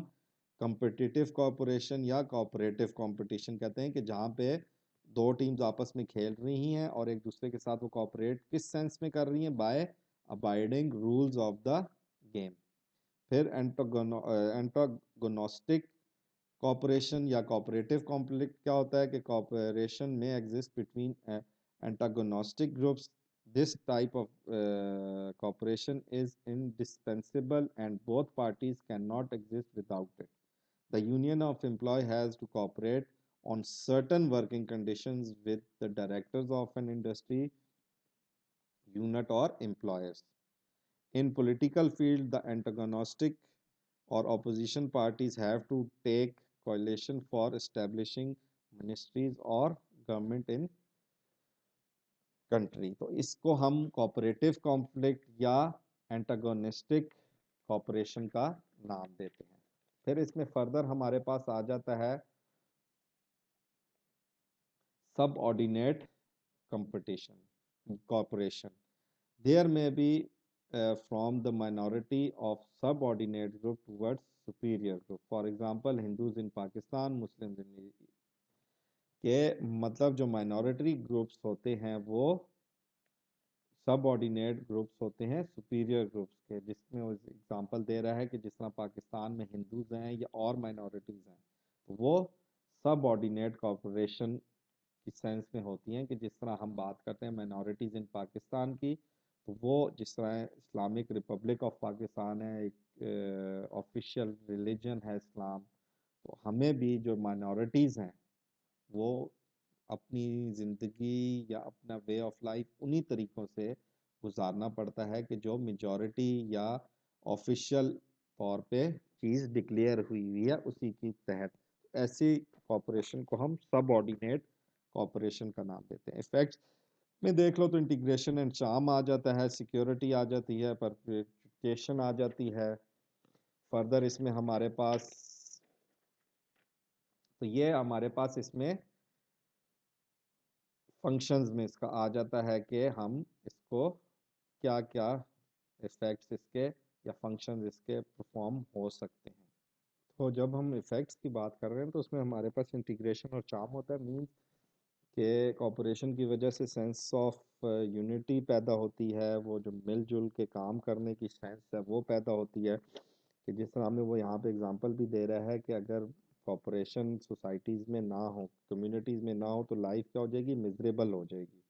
कॉम्पिटिटिव कॉपरेशन या कॉपरेटिव कंपटीशन कहते हैं कि जहाँ पे दो टीम्स आपस में खेल रही हैं और एक दूसरे के साथ वो कॉपरेट किस सेंस में कर रही हैं, by abiding rules of the game. फिर एंटागोनिस्टिक कॉपरेशन या कॉपरेटिव कॉन्फ्लिक्ट क्या होता है कि कॉपरेशन में exist between antagonistic groups. This type of cooperation is indispensable and both parties cannot exist without it. The union of employee has to cooperate on certain working conditions with the directors of an industry unit or employers. In political field, the antagonistic or opposition parties have to take coalition for establishing ministries or government in country. तो इसको हम cooperative conflict या antagonistic cooperation का नाम देते हैं। फिर इसमें फर्दर हमारे पास आ जाता है subordinate competition cooperation. There may be from the minority of subordinate group towards superior group. For example, Hindus in Pakistan, Muslims in के मतलब जो माइनॉरिटी ग्रुप्स होते हैं वो सबऑर्डिनेट ग्रुप्स होते हैं सुपीरियर ग्रुप्स के, जिसमें वो एग्जांपल दे रहा है कि जिस तरह पाकिस्तान में हिंदूज हैं या और माइनॉरिटीज़ हैं तो वो सबऑर्डिनेट कॉपरेशन की सेंस में होती हैं कि जिस तरह हम बात करते हैं माइनॉरिटीज़ इन पाकिस्तान की, तो वो जिस तरह इस्लामिक रिपब्लिक ऑफ पाकिस्तान है, एक ऑफिशियल रिलीजन है इस्लाम, तो हमें भी जो माइनॉरिटीज़ हैं वो अपनी ज़िंदगी या अपना वे ऑफ लाइफ उन्हीं तरीक़ों से गुजारना पड़ता है कि जो मेजॉरिटी या ऑफिशियल तौर पे चीज़ डिक्लेयर हुई हुई है उसी की तहत। ऐसी कॉपरेशन को हम सबऑर्डिनेट कॉपरेशन का नाम देते हैं। इफेक्ट्स में देख लो तो इंटीग्रेशन एंड चार्म आ जाता है, सिक्योरिटी आ जाती है, परपेचुएशन आ जाती है। फर्दर इसमें हमारे पास, तो ये हमारे पास इसमें फंक्शंस में इसका आ जाता है कि हम इसको क्या क्या इफ़ेक्ट्स इसके या फंक्शंस इसके परफॉर्म हो सकते हैं। तो जब हम इफ़ेक्ट्स की बात कर रहे हैं तो उसमें हमारे पास इंटीग्रेशन और चार्म होता है। मीन्स के कॉपरेशन की वजह से सेंस ऑफ यूनिटी पैदा होती है, वो जो मिलजुल के काम करने की सेंस है वो पैदा होती है कि जिस तरह हमें वो यहाँ पे एग्जांपल भी दे रहा है कि अगर कॉपरेशन सोसाइटीज़ में ना हो, कम्युनिटीज़ में ना हो, तो लाइफ क्या हो जाएगी, मिजरेबल हो जाएगी।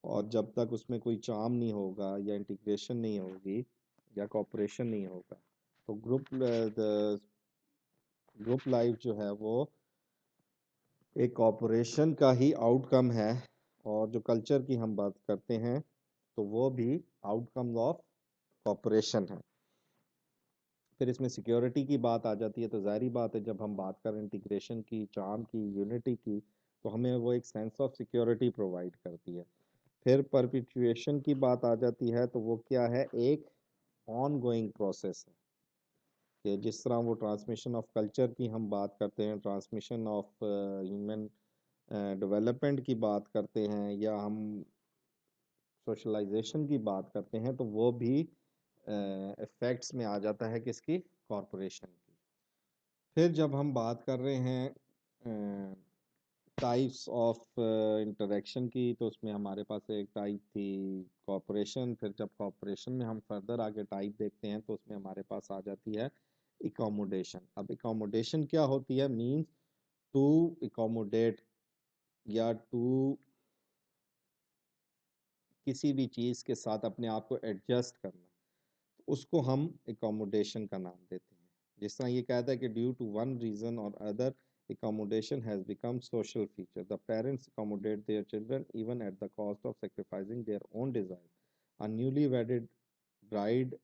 और जब तक उसमें कोई चार्म नहीं होगा या इंटीग्रेशन नहीं होगी या कॉपरेशन नहीं होगा तो ग्रुप लाइफ जो है वो एक कॉपरेशन का ही आउटकम है। और जो कल्चर की हम बात करते हैं तो वो भी आउटकम ऑफ कॉपरेशन है। फिर इसमें सिक्योरिटी की बात आ जाती है, तो ज़ाहिर बात है जब हम बात करें इंटीग्रेशन की, चार्म की, यूनिटी की, तो हमें वो एक सेंस ऑफ सिक्योरिटी प्रोवाइड करती है। फिर परपिचुएशन की बात आ जाती है, तो वो क्या है, एक ऑन गोइंग प्रोसेस है कि जिस तरह वो ट्रांसमिशन ऑफ कल्चर की हम बात करते हैं, ट्रांसमिशन ऑफ ह्यूमन डेवलपमेंट की बात करते हैं, या हम सोशलाइजेशन की बात करते हैं, तो वो भी इफेक्ट्स में आ जाता है किसकी, कॉरपोरेशन की। फिर जब हम बात कर रहे हैं टाइप्स ऑफ इंटरेक्शन की, तो उसमें हमारे पास एक टाइप थी कॉरपोरेशन। फिर जब कॉरपोरेशन में हम फर्दर आगे टाइप देखते हैं, तो उसमें हमारे पास आ जाती है इकोमोडेशन। अब इकोमोडेशन क्या होती है, मीन्स टू इकोमोडेट या टू किसी भी चीज़ के साथ अपने आप को एडजस्ट करना, तो उसको हम इकोमोडेशन का नाम देते हैं। जिस तरह ये कहता है कि ड्यू टू वन रीज़न और other accommodation has become social feature. The parents accommodate their children even at the cost of sacrificing their own desires. A newly wedded bride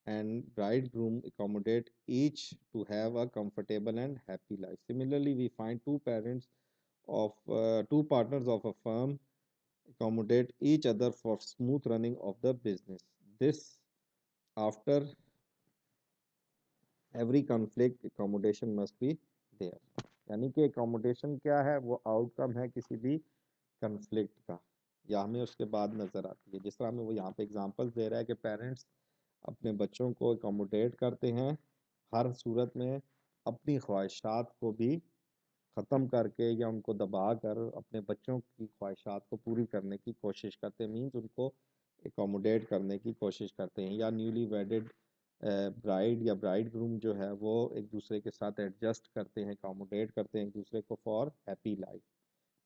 and bridegroom accommodate each to have a comfortable and happy life. Similarly, we find two partners of a firm accommodate each other for smooth running of the business. This after every conflict accommodation must be there. यानी कि accommodation क्या है, वो outcome है किसी भी conflict का, या हमें उसके बाद नज़र आती है। जिस तरह हमें वो यहाँ पे एग्जांपल्स दे रहा है कि पेरेंट्स अपने बच्चों को accommodate करते हैं हर सूरत में, अपनी ख्वाहिशात को भी ख़त्म करके या उनको दबा कर अपने बच्चों की ख्वाहिशात को पूरी करने की कोशिश करते हैं, मीन्स उनको एकोमोडेट करने की कोशिश करते हैं। या न्यूली वेडेड ब्राइड या ब्राइड ग्रूम जो है वो एक दूसरे के साथ एडजस्ट करते हैं, एकोमोडेट करते हैं एक दूसरे को फॉर हैप्पी लाइफ।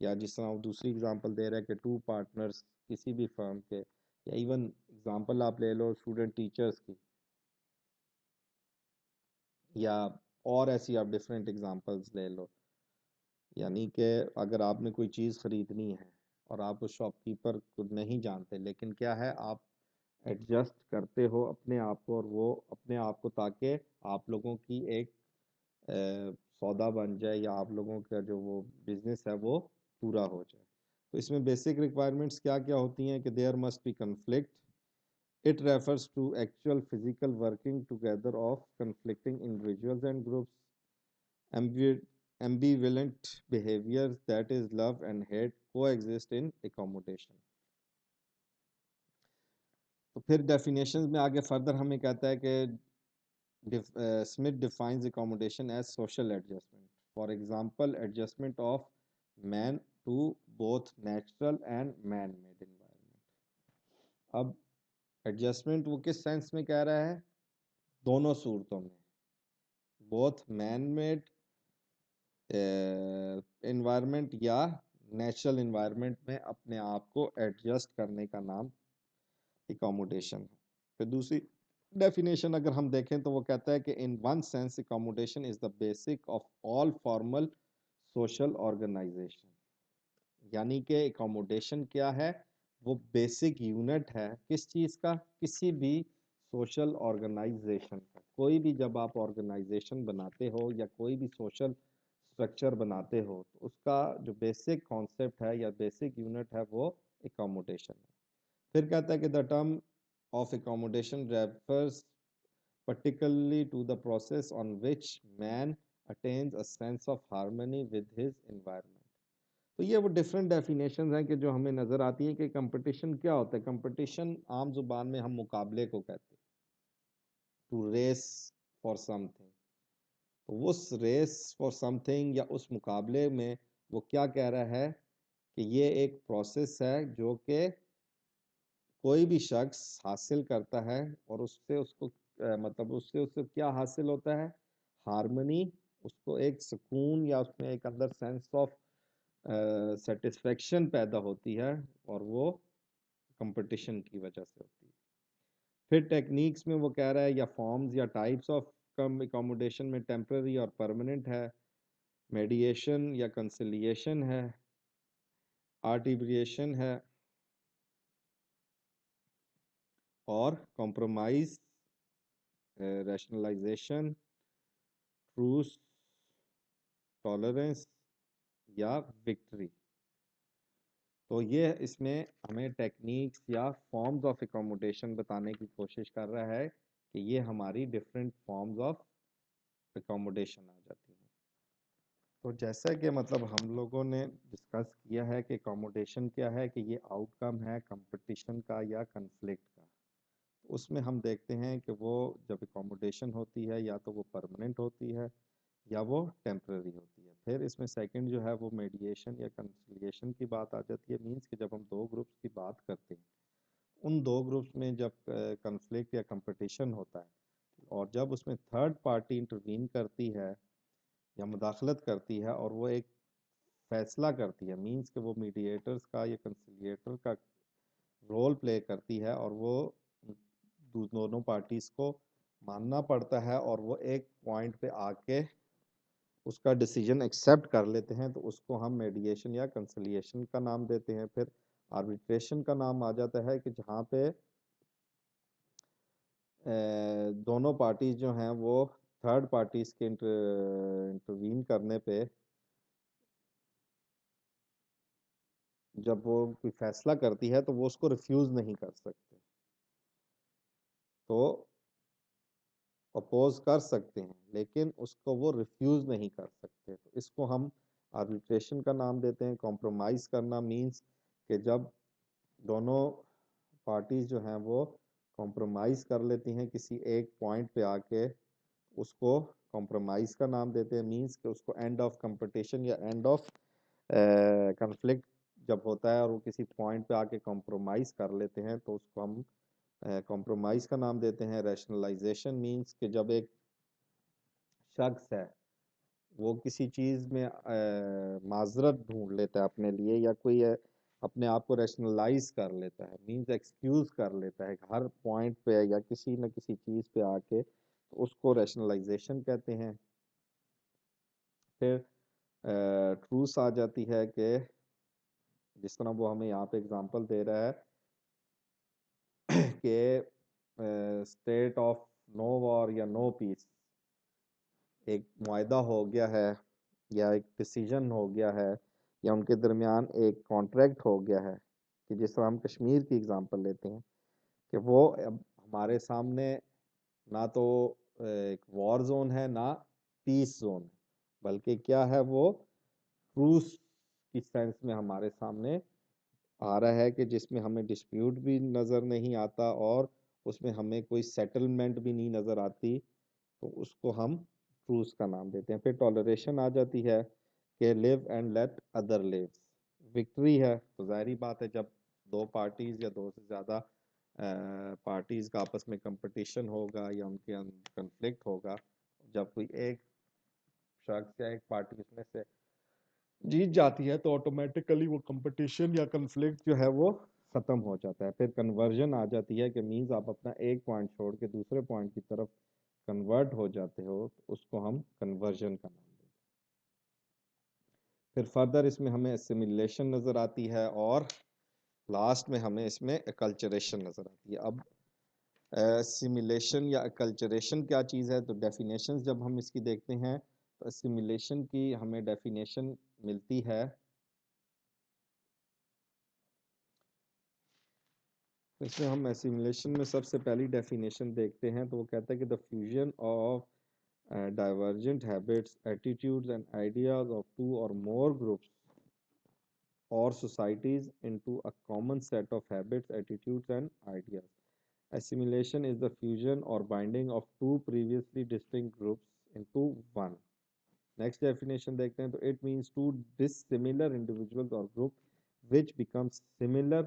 या जिस तरह वो दूसरी एग्जांपल दे रहा है कि टू पार्टनर्स किसी भी फर्म के, या इवन एग्जांपल आप ले लो स्टूडेंट टीचर्स की, या और ऐसी आप डिफरेंट एग्जांपल्स ले लो। यानी कि अगर आपने कोई चीज़ ख़रीदनी है और आप उस शॉपकीपर को नहीं जानते, लेकिन क्या है, आप एडजस्ट करते हो अपने आप को और वो अपने आप को, ताकि आप लोगों की एक सौदा बन जाए या आप लोगों का जो वो बिजनेस है वो पूरा हो जाए। तो इसमें बेसिक रिक्वायरमेंट्स क्या क्या होती हैं कि there must be conflict. It refers to actual physical working together of conflicting individuals and groups. ambivalent behaviors, that is love and hate, coexist in accommodation. तो फिर डेफिनेशंस में आगे फर्दर हमें कहता है कि Smith defines accommodation as social adjustment. For example, adjustment of man to both natural and man-made environment. अब adjustment वो किस सेंस में कह रहा है, दोनों सूरतों में, बोथ मैन मेड एनवायरनमेंट या नेचुरल एनवायरनमेंट में अपने आप को एडजस्ट करने का नाम एकोमोडेशन है। फिर दूसरी डेफिनेशन अगर हम देखें तो वो कहता है कि in one sense accommodation is the basic of all formal social organisation. यानी कि एकोमोडेशन क्या है, वो बेसिक यूनिट है किस चीज़ का, किसी भी सोशल ऑर्गेनाइजेशन का। कोई भी जब आप ऑर्गेनाइजेशन बनाते हो या कोई भी सोशल स्ट्रक्चर बनाते हो, तो उसका जो बेसिक कॉन्सेप्ट है या बेसिक यूनिट है वो एकोमोडेशन है। फिर कहता है कि the term of accommodation refers particularly to the process on which man attains a sense of harmony with his environment. तो ये वो डिफरेंट डेफिनेशंस हैं कि जो हमें नज़र आती हैं कि कंपटीशन क्या होता है। कंपटीशन आम जुबान में हम मुकाबले को कहते हैं, टू रेस फॉर समथिंग। तो उस रेस फॉर समथिंग या उस मुकाबले में वो क्या कह रहा है कि ये एक प्रोसेस है जो कि कोई भी शख्स हासिल करता है, और उससे उसको मतलब उससे उससे क्या हासिल होता है, हार्मनी, उसको एक सुकून या उसमें एक अंदर सेंस ऑफ सेटिस्फेक्शन पैदा होती है, और वो कंपटीशन की वजह से होती है। फिर टेक्निक्स में वो कह रहा है या फॉर्म्स या टाइप्स ऑफ कम एकोमोडेशन में टेम्पररी और परमानेंट है, मेडिएशन या कंसिलिएशन है, आर्टिब्रिएशन है, और कॉम्प्रोमाइज रैशनलाइजेशन, ट्रूस, टॉलरेंस या विक्ट्री। तो ये इसमें हमें टेक्निक्स या फॉर्म्स ऑफ एकोमोडेशन बताने की कोशिश कर रहा है कि ये हमारी डिफरेंट फॉर्म्स ऑफ एकोमोडेशन आ जाती हैं। तो जैसा कि मतलब हम लोगों ने डिस्कस किया है कि एकोमोडेशन क्या है, कि ये आउटकम है कंपटीशन का या कन्फ्लिक्ट का। उसमें हम देखते हैं कि वो जब एकोमोडेशन होती है या तो वो परमानेंट होती है या वो टेम्पररी होती है। फिर इसमें सेकंड जो है वो मीडिएशन या कंसिलिएशन की बात आ जाती है। मींस कि जब हम दो ग्रुप्स की बात करते हैं, उन दो ग्रुप्स में जब कन्फ्लिक्ट या कंपटीशन होता है और जब उसमें थर्ड पार्टी इंटरवीन करती है या मुदाखलत करती है और वो एक फैसला करती है, मींस कि वो मीडिएटर्स का या कंसिलिएटर का रोल प्ले करती है और वो दोनों पार्टीज को मानना पड़ता है और वो एक पॉइंट पे आके उसका डिसीजन एक्सेप्ट कर लेते हैं, तो उसको हम मेडिएशन या कंसिलिएशन का नाम देते हैं। फिर आर्बिट्रेशन का नाम आ जाता है कि जहाँ पे दोनों पार्टीज जो हैं वो थर्ड पार्टीज के इंटरवीन करने पे जब वो कोई फैसला करती है तो वो उसको रिफ्यूज नहीं कर सकते, तो अपोज कर सकते हैं लेकिन उसको वो रिफ्यूज नहीं कर सकते। तो इसको हम आर्बिट्रेशन का नाम देते हैं। कॉम्प्रोमाइज करना मींस कि जब दोनों पार्टीज जो हैं वो कॉम्प्रोमाइज कर लेती हैं किसी एक पॉइंट पे आके, उसको कॉम्प्रोमाइज का नाम देते हैं। मींस कि उसको एंड ऑफ कंपटीशन या एंड ऑफ कन्फ्लिक्ट जब होता है और वो किसी पॉइंट पे आके कॉम्प्रोमाइज कर लेते हैं तो उसको हम कॉम्प्रोमाइज का नाम देते हैं। रैशनलाइजेशन मींस कि जब एक शख्स है वो किसी चीज़ में माजरत ढूंढ लेता है अपने लिए, या कोई अपने आप को रैशनलाइज कर लेता है, मींस एक्सक्यूज कर लेता है हर पॉइंट पे या किसी न किसी चीज़ पे आके, तो उसको रैशनलाइजेशन कहते हैं। फिर ट्रूस आ जाती है कि जिस तरह वो हमें यहाँ पे एग्जांपल दे रहा है कि स्टेट ऑफ नो वॉर या नो पीस, एक मुआहदा हो गया है या एक डिसीजन हो गया है या उनके दरमियान एक कॉन्ट्रैक्ट हो गया है, कि जिस तरह हम कश्मीर की एग्जांपल लेते हैं कि वो अब हमारे सामने ना तो एक वॉर जोन है ना पीस जोन है, बल्कि क्या है, वो ट्रूस की सेंस में हमारे सामने आ रहा है कि जिसमें हमें डिस्प्यूट भी नज़र नहीं आता और उसमें हमें कोई सेटलमेंट भी नहीं नज़र आती, तो उसको हम ट्रूस का नाम देते हैं। फिर टॉलरेशन आ जाती है कि live and let other live. Victory है तो जाहिर बात है जब दो पार्टीज या दो से ज़्यादा पार्टीज का आपस में कंपटीशन होगा या उनके कंफ्लिक्ट होगा, जब कोई एक शख्स या एक पार्टी उसमें से जीत जाती है तो ऑटोमेटिकली वो कंपटीशन या कंफ्लिक्ट जो है वो ख़त्म हो जाता है। फिर कन्वर्जन आ जाती है कि मीन्स आप अपना एक पॉइंट छोड़ के दूसरे पॉइंट की तरफ कन्वर्ट हो जाते हो, तो उसको हम कन्वर्जन का नाम देते हैं। फिर फर्दर इसमें हमें एसिमिलेशन नज़र आती है और लास्ट में हमें इसमें अकल्चरेशन नज़र आती है। अब एसिमिलेशन या अकल्चरेशन क्या चीज़ है, तो डेफिनेशंस जब हम इसकी देखते हैं तो एसिमिलेशन की हमें डेफिनेशन मिलती है। इसमें हम एसिमिलेशन में सबसे पहली डेफिनेशन देखते हैं तो वो कहता है कि the fusion of divergent habits, attitudes and ideas of two or more groups or societies into a common set of habits, attitudes and ideas. Assimilation is the fusion or binding of two previously distinct groups into one. Next definition देखते हैं तो it means two dissimilar individuals or group which becomes similar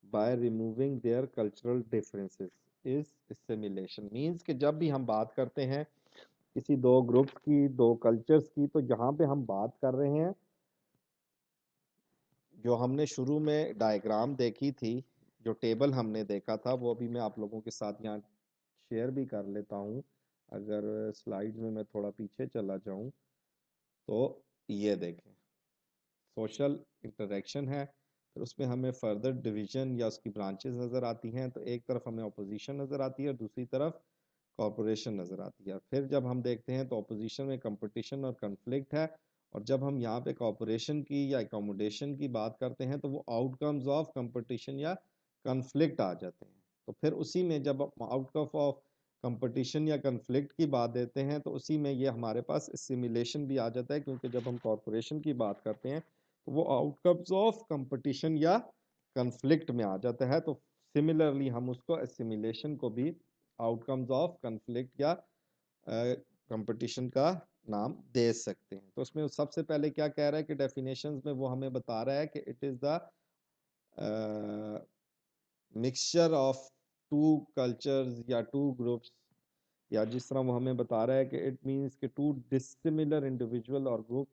by removing their cultural differences is assimilation. Means कि जब भी हम बात करते हैं किसी दो ग्रुप्स की, दो कल्चर्स की, तो जहाँ पे हम बात कर रहे हैं, जो हमने शुरू में डायग्राम देखी थी, जो टेबल हमने देखा था, वो अभी मैं आप लोगों के साथ यहाँ शेयर भी कर लेता हूँ। अगर स्लाइड्स में मैं थोड़ा पीछे चला जाऊँ तो ये देखें, सोशल इंटरेक्शन है, फिर उसमें हमें फर्दर डिवीजन या उसकी ब्रांचेस नज़र आती हैं। तो एक तरफ हमें अपोजिशन नज़र आती है और दूसरी तरफ कॉरपोरेशन नज़र आती है। फिर जब हम देखते हैं तो अपोजिशन में कंपटीशन और कन्फ्लिक्ट है, और जब हम यहाँ पे कॉरपोरेशन की या एकोमोडेशन की बात करते हैं तो वो आउटकम्स ऑफ कंपटीशन या कन्फ्लिक्ट आ जाते हैं। तो फिर उसी में जब आउटकम ऑफ कंपटीशन या कन्फ्लिक्ट की बात देते हैं तो उसी में ये हमारे पास सिमुलेशन भी आ जाता है, क्योंकि जब हम कॉरपोरेशन की बात करते हैं तो वो आउटकम्स ऑफ कंपटीशन या कन्फ्लिक्ट में आ जाता है। तो सिमिलरली हम उसको सिमुलेशन को भी आउटकम्स ऑफ कन्फ्लिक्ट या कंपटीशन का नाम दे सकते हैं। तो उसमें सबसे पहले क्या कह रहा है कि डेफिनेशंस में वो हमें बता रहा है कि it is the mixture of two cultures या टू ग्रुप्स, या जिस तरह वो हमें बता रहा है कि इट मीन्स कि टू डिसिमिलर इंडिविजुअल और group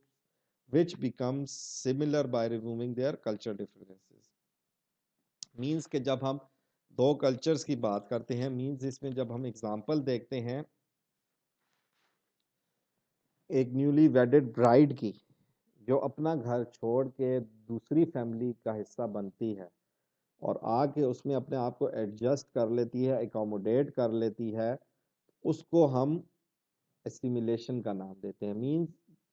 which becomes similar by removing their culture differences। मीन्स कि जब हम दो कल्चर्स की बात करते हैं, मीन्स इसमें जब हम एग्जांपल देखते हैं एक न्यूली वेडेड ब्राइड की, जो अपना घर छोड़ के दूसरी फैमिली का हिस्सा बनती है और आके उसमें अपने आप को एडजस्ट कर लेती है, एकोमोडेट कर लेती है, उसको हम एसिमिलेशन का नाम देते हैं। मीन्स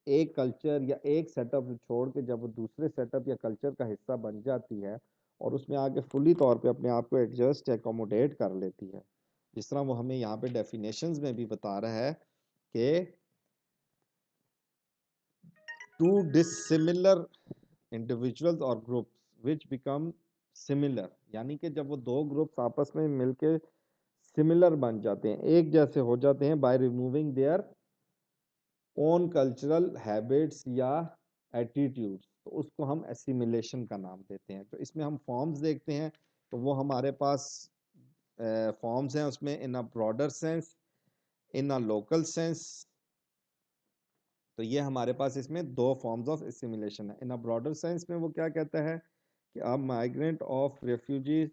एक कल्चर या एक सेटअप छोड़ के जब वो दूसरे सेटअप या कल्चर का हिस्सा बन जाती है और उसमें आके फुली तौर पे अपने आप को एडजस्ट एकोमोडेट कर लेती है, जिस तरह वो हमें यहाँ पे डेफिनेशंस में भी बता रहा है कि टू डिसिमिलर इंडिविजुअल्स और ग्रुप्स विच बिकम सिमिलर, यानी कि जब वो दो ग्रुप्स आपस में मिलके सिमिलर बन जाते हैं, एक जैसे हो जाते हैं, by removing their own cultural habits या एटीट्यूड्स, तो उसको हम एसिमिलेशन का नाम देते हैं। तो इसमें हम फॉर्म्स देखते हैं, तो वो हमारे पास फॉर्म्स हैं उसमें in a broader sense, in a local sense. तो ये हमारे पास इसमें दो फॉर्म्स ऑफ एसिमिलेशन है। इन अ ब्रॉडर सेंस में वो क्या कहता है कि a migrant of refugees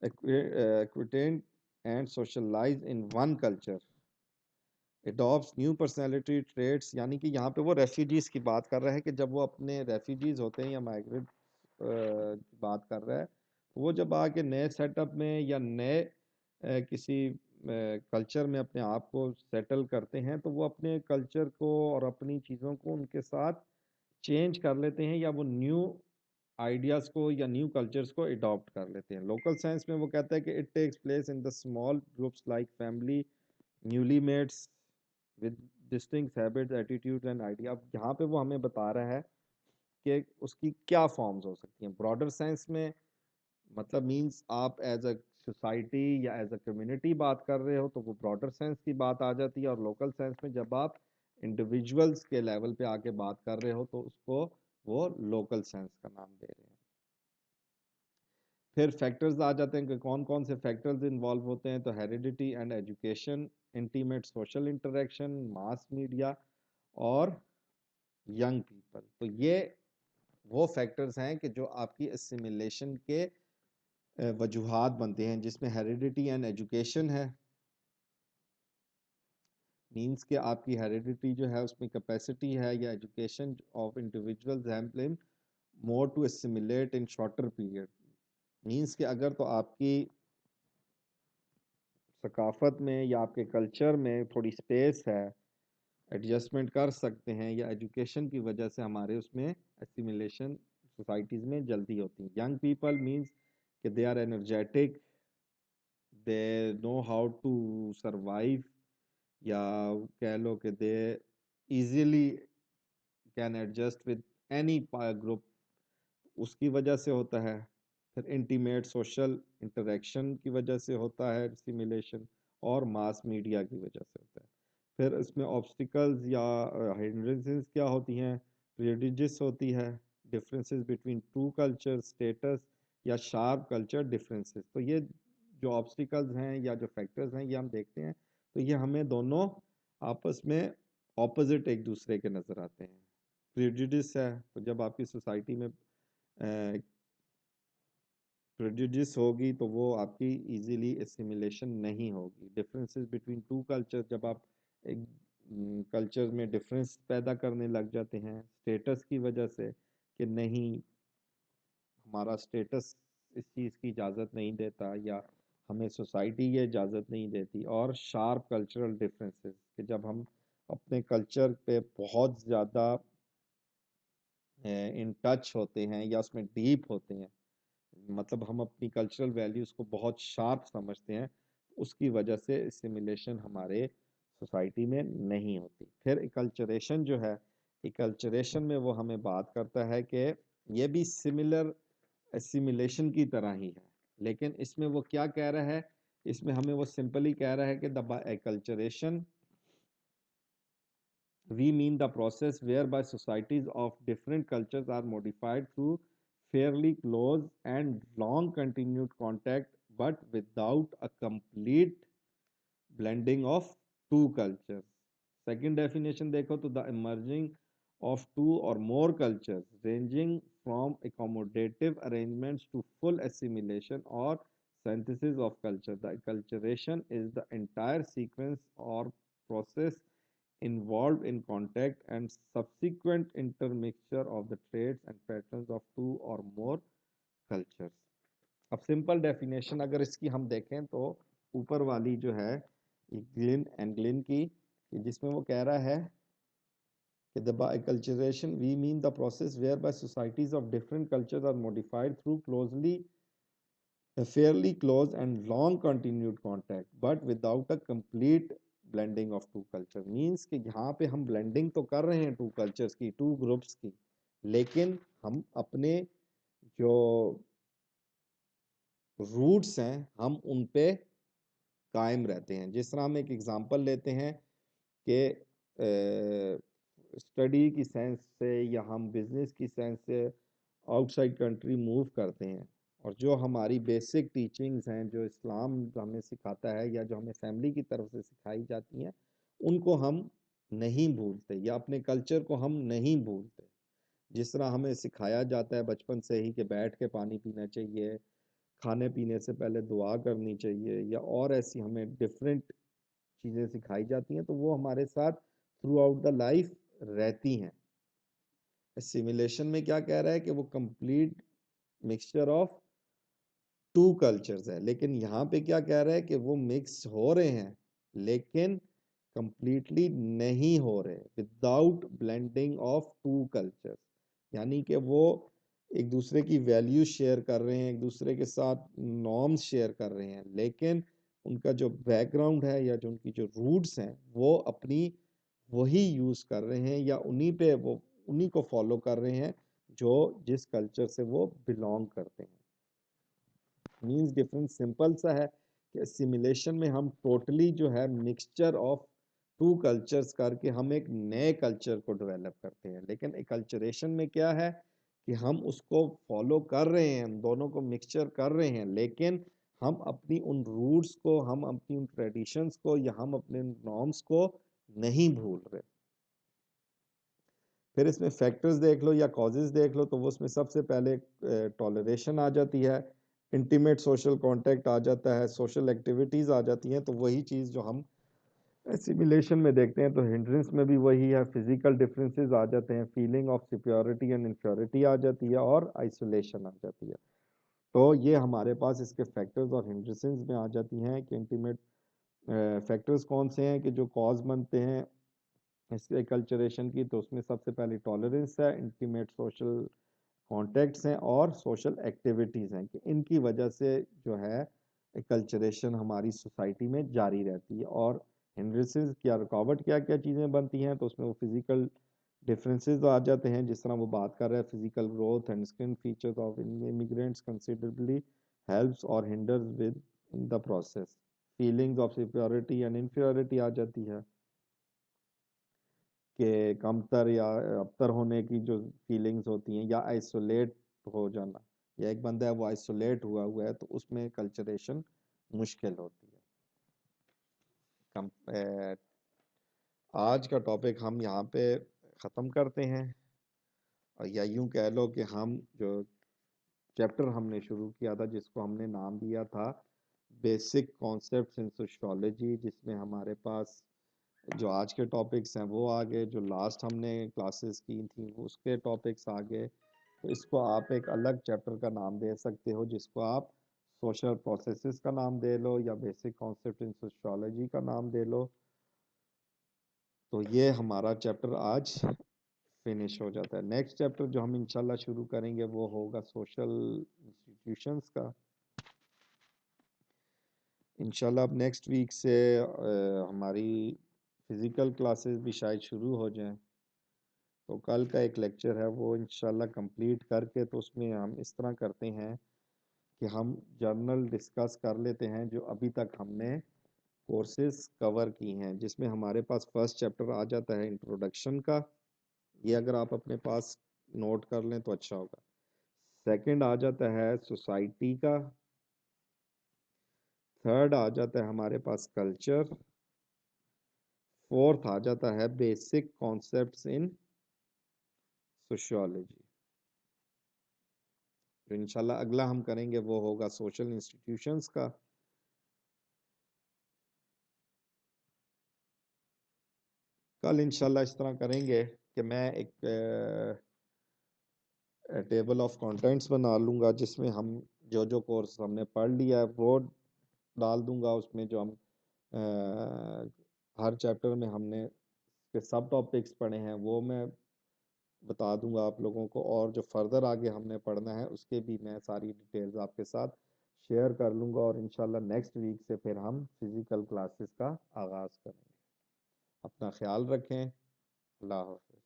acquaint and socialize in one culture adopts new personality traits, यानी कि यहाँ पे वो रेफ्यूजीज की बात कर रहा है कि जब वो अपने रेफ्यूजीज होते हैं या माइग्रेंट की बात कर रहा है, तो वो जब आके नए सेटअप में या नए किसी कल्चर में अपने आप को सेटल करते हैं, तो वो अपने कल्चर को और अपनी चीज़ों को उनके साथ चेंज कर लेते हैं, या वो न्यू आइडियाज़ को या न्यू कल्चर्स को अडॉप्ट कर लेते हैं। लोकल साइंस में वो कहता है कि it takes place in the small groups like family newly maids with distinct habits attitude and idea. अब यहाँ पे वो हमें बता रहा है कि उसकी क्या फॉर्म्स हो सकती हैं। ब्रॉडर सेंस में मतलब मींस आप एज अ सोसाइटी या एज अ कम्युनिटी बात कर रहे हो तो वो ब्रॉडर सेंस की बात आ जाती है, और लोकल सेंस में जब आप इंडिविजुअल्स के लेवल पे आके बात कर रहे हो तो उसको वो लोकल सेंस का नाम दे रहे हैं। फिर फैक्टर्स आ जाते हैं कि कौन कौन से फैक्टर्स इन्वॉल्व होते हैं, तो heredity and education, intimate social interaction, mass media और यंग पीपल। तो ये वो फैक्टर्स हैं कि जो आपकी असिमिलेशन के वजूहात बनते हैं, जिसमें हेरिडिटी एंड एजुकेशन है। मींस कि आपकी हेरिडिटी जो है उसमें कैपेसिटी है या education of individuals help more to assimilate in shorter period. Means कि अगर तो आपकी सकाफत में या आपके कल्चर में थोड़ी स्पेस है, एडजस्टमेंट कर सकते हैं, या एजुकेशन की वजह से हमारे उसमें एसिमिलेशन सोसाइटीज़ में जल्दी होती है। यंग पीपल मींस कि they are energetic, they know how to survive, या कह लो कि they easily can adjust with any group, उसकी वजह से होता है। फिर इंटीमेट सोशल इंटरेक्शन की वजह से होता है सिमुलेशन, और मास मीडिया की वजह से होता है। फिर इसमें ऑब्स्टिकल्स या हिंड्रेंसेस क्या होती हैं, प्रेजुडिस होती है, differences between two culture, status या शार्प कल्चर डिफरेंसेस। तो ये जो ऑब्स्टिकल्स हैं या जो फैक्टर्स हैं ये हम देखते हैं, तो ये हमें दोनों आपस में ऑपोजिट एक दूसरे के नज़र आते हैं। प्रेजुडिस है तो जब आपकी सोसाइटी में प्रेजुडिस होगी तो वो आपकी इजीली एसिमिलेशन नहीं होगी। डिफरेंसेस बिटवीन टू कल्चर, जब आप एक कल्चर में डिफरेंस पैदा करने लग जाते हैं स्टेटस की वजह से कि नहीं हमारा स्टेटस इस चीज़ की इजाज़त नहीं देता, या हमें सोसाइटी ये इजाज़त नहीं देती। और शार्प कल्चरल डिफरेंसेस, कि जब हम अपने कल्चर पे बहुत ज़्यादा इन टच होते हैं या उसमें डीप होते हैं, मतलब हम अपनी कल्चरल वैल्यूज़ को बहुत शार्प समझते हैं, उसकी वजह से सिमिलेशन हमारे सोसाइटी में नहीं होती। फिर इकल्चरेशन जो है, इकल्चरेशन में वो हमें बात करता है कि ये भी सिमिलर एसिमिलेशन की तरह ही है, लेकिन इसमें वो क्या कह रहा है, इसमें हमें वो सिंपली कह रहा है कि the एकल्चरेशन we mean the process whereby societies of different cultures are modified through fairly close and long continued contact, but without a complete blending of two cultures. Second definition देखो तो the emerging of two or more cultures ranging from accommodative arrangements to full assimilation or synthesis of culture. The acculturation is the entire sequence or process involved in contact and subsequent intermixture of the traits and patterns of two or more cultures. अब simple definition अगर इसकी हम देखें तो ऊपर वाली जो है ग्लिन एंड ग्लिन की, जिसमें वो कह रहा है कि the biculturation we mean the process whereby societies of different cultures are modified through closely a fairly close and long continued contact but without a complete blending of two culture। Means कि यहाँ पे हम blending तो कर रहे हैं to cultures की, two groups की, लेकिन हम अपने जो रूट्स हैं हम उन पे कायम रहते हैं। जिस तरह हम एक एग्जांपल लेते हैं कि स्टडी की सेंस से या हम बिजनेस की सेंस से आउटसाइड कंट्री मूव करते हैं, और जो हमारी बेसिक टीचिंग्स हैं, जो इस्लाम हमें सिखाता है या जो हमें फैमिली की तरफ से सिखाई जाती हैं, उनको हम नहीं भूलते या अपने कल्चर को हम नहीं भूलते। जिस तरह हमें सिखाया जाता है बचपन से ही कि बैठ के पानी पीना चाहिए, खाने पीने से पहले दुआ करनी चाहिए, या और ऐसी हमें डिफरेंट चीज़ें सिखाई जाती हैं, तो वो हमारे साथ थ्रू आउट द लाइफ रहती हैं। सिमुलेशन में क्या कह रहा है कि वो complete mixture of two cultures है, लेकिन यहाँ पे क्या कह रहा है कि वो मिक्स हो रहे हैं लेकिन कंप्लीटली नहीं हो रहे, without blending of two cultures. यानी कि वो एक दूसरे की वैल्यू शेयर कर रहे हैं, एक दूसरे के साथ नॉर्म्स शेयर कर रहे हैं, लेकिन उनका जो बैकग्राउंड है या जो उनकी जो रूट्स हैं वो अपनी वही यूज़ कर रहे हैं या उन्हीं को फॉलो कर रहे हैं जो जिस कल्चर से वो बिलोंग करते हैं। मीन्स डिफरेंस सिंपल सा है कि सिमुलेशन में हम टोटली जो है मिक्सचर ऑफ टू कल्चर्स करके हम एक नए कल्चर को डेवलप करते हैं, लेकिन एकल्चरेशन में क्या है कि हम उसको फॉलो कर रहे हैं, हम दोनों को मिक्सचर कर रहे हैं, लेकिन हम अपनी उन रूट्स को, हम अपनी उन ट्रेडिशंस को या हम अपने नॉर्म्स को नहीं भूल रहे। फिर इसमें फैक्टर्स देख लो या कॉजेज देख लो, तो वो उसमें सबसे पहले टॉलरेशन आ जाती है, इंटीमेट सोशल कांटेक्ट आ जाता है, सोशल एक्टिविटीज़ आ जाती हैं। तो वही चीज़ जो हम एसिमिलेशन में देखते हैं, तो हिंड्रेंस में भी वही है, फिजिकल डिफरेंसेस आ जाते हैं, feeling of superiority and inferiority आ जाती है, और आइसोलेशन आ जाती है। तो ये हमारे पास इसके फैक्टर्स और हिंड्रेंसेस में आ जाती हैं कि इंटीमेट फैक्टर्स कौन से हैं कि जो कॉज बनते हैं इसके कल्चरेशन की। तो उसमें सबसे पहले टॉलरेंस है, इंटीमेट सोशल कॉन्टेक्ट्स हैं और सोशल एक्टिविटीज़ हैं, कि इनकी वजह से जो है कल्चरेशन हमारी सोसाइटी में जारी रहती है। और हिंड्रेंसेस क्या, रुकावट क्या क्या चीज़ें बनती हैं, तो उसमें वो फिजिकल डिफरेंसेस आ जाते हैं, जिस तरह वो बात कर रहा है, physical growth and skin features of immigrants considerably helps or hinders within the process. Feelings of superiority and inferiority आ जाती है, कि कमतर या अबतर होने की जो फीलिंग्स होती हैं, या आइसोलेट हो जाना, या एक बंदा है वो आइसोलेट हुआ हुआ है, तो उसमें कल्चरेशन मुश्किल होती है। कम आज का टॉपिक हम यहाँ पे ख़त्म करते हैं, और या यूँ कह लो कि हम जो चैप्टर हमने शुरू किया था, जिसको हमने नाम दिया था बेसिक कॉन्सेप्ट्स इन सोशियोलॉजी, जिसमें हमारे पास जो आज के टॉपिक्स हैं वो आ गए, जो लास्ट हमने क्लासेस की थी वो उसके टॉपिक्स आ गए। तो इसको आप एक अलग चैप्टर का नाम दे सकते हो, जिसको आप सोशल प्रोसेसेस का नाम दे लो या बेसिक कॉन्सेप्ट इन सोशियोलॉजी का नाम दे लो। तो ये हमारा चैप्टर आज फिनिश हो जाता है। नेक्स्ट चैप्टर जो हम इंशाल्लाह शुरू करेंगे वो होगा सोशल इंस्टीट्यूशंस का। इंशाल्लाह अब नेक्स्ट वीक से हमारी फिज़िकल क्लासेस भी शायद शुरू हो जाएं। तो कल का एक लेक्चर है वो इंशाल्लाह कंप्लीट करके तो उसमें हम इस तरह करते हैं कि हम जर्नल डिस्कस कर लेते हैं जो अभी तक हमने कोर्सेज कवर की हैं, जिसमें हमारे पास फर्स्ट चैप्टर आ जाता है इंट्रोडक्शन का। ये अगर आप अपने पास नोट कर लें तो अच्छा होगा। सेकंड आ जाता है सोसाइटी का। थर्ड आ जाता है हमारे पास कल्चर। फोर्थ आ जाता है बेसिक कॉन्सेप्ट्स इन सोशियोलॉजी। जो इंशाल्लाह अगला हम करेंगे वो होगा सोशल इंस्टीट्यूशंस का। कल इंशाल्लाह इस तरह करेंगे कि मैं एक टेबल ऑफ कंटेंट्स बना लूँगा जिसमें हम जो जो कोर्स हमने पढ़ लिया है वो डाल दूँगा उसमें, जो हम हर चैप्टर में हमने के सब टॉपिक्स पढ़े हैं वो मैं बता दूंगा आप लोगों को, और जो फर्दर आगे हमने पढ़ना है उसके भी मैं सारी डिटेल्स आपके साथ शेयर कर लूँगा। और इंशाल्लाह नेक्स्ट वीक से फिर हम फिज़िकल क्लासेस का आगाज़ करेंगे। अपना ख्याल रखें। अल्लाह हाफ़िज़।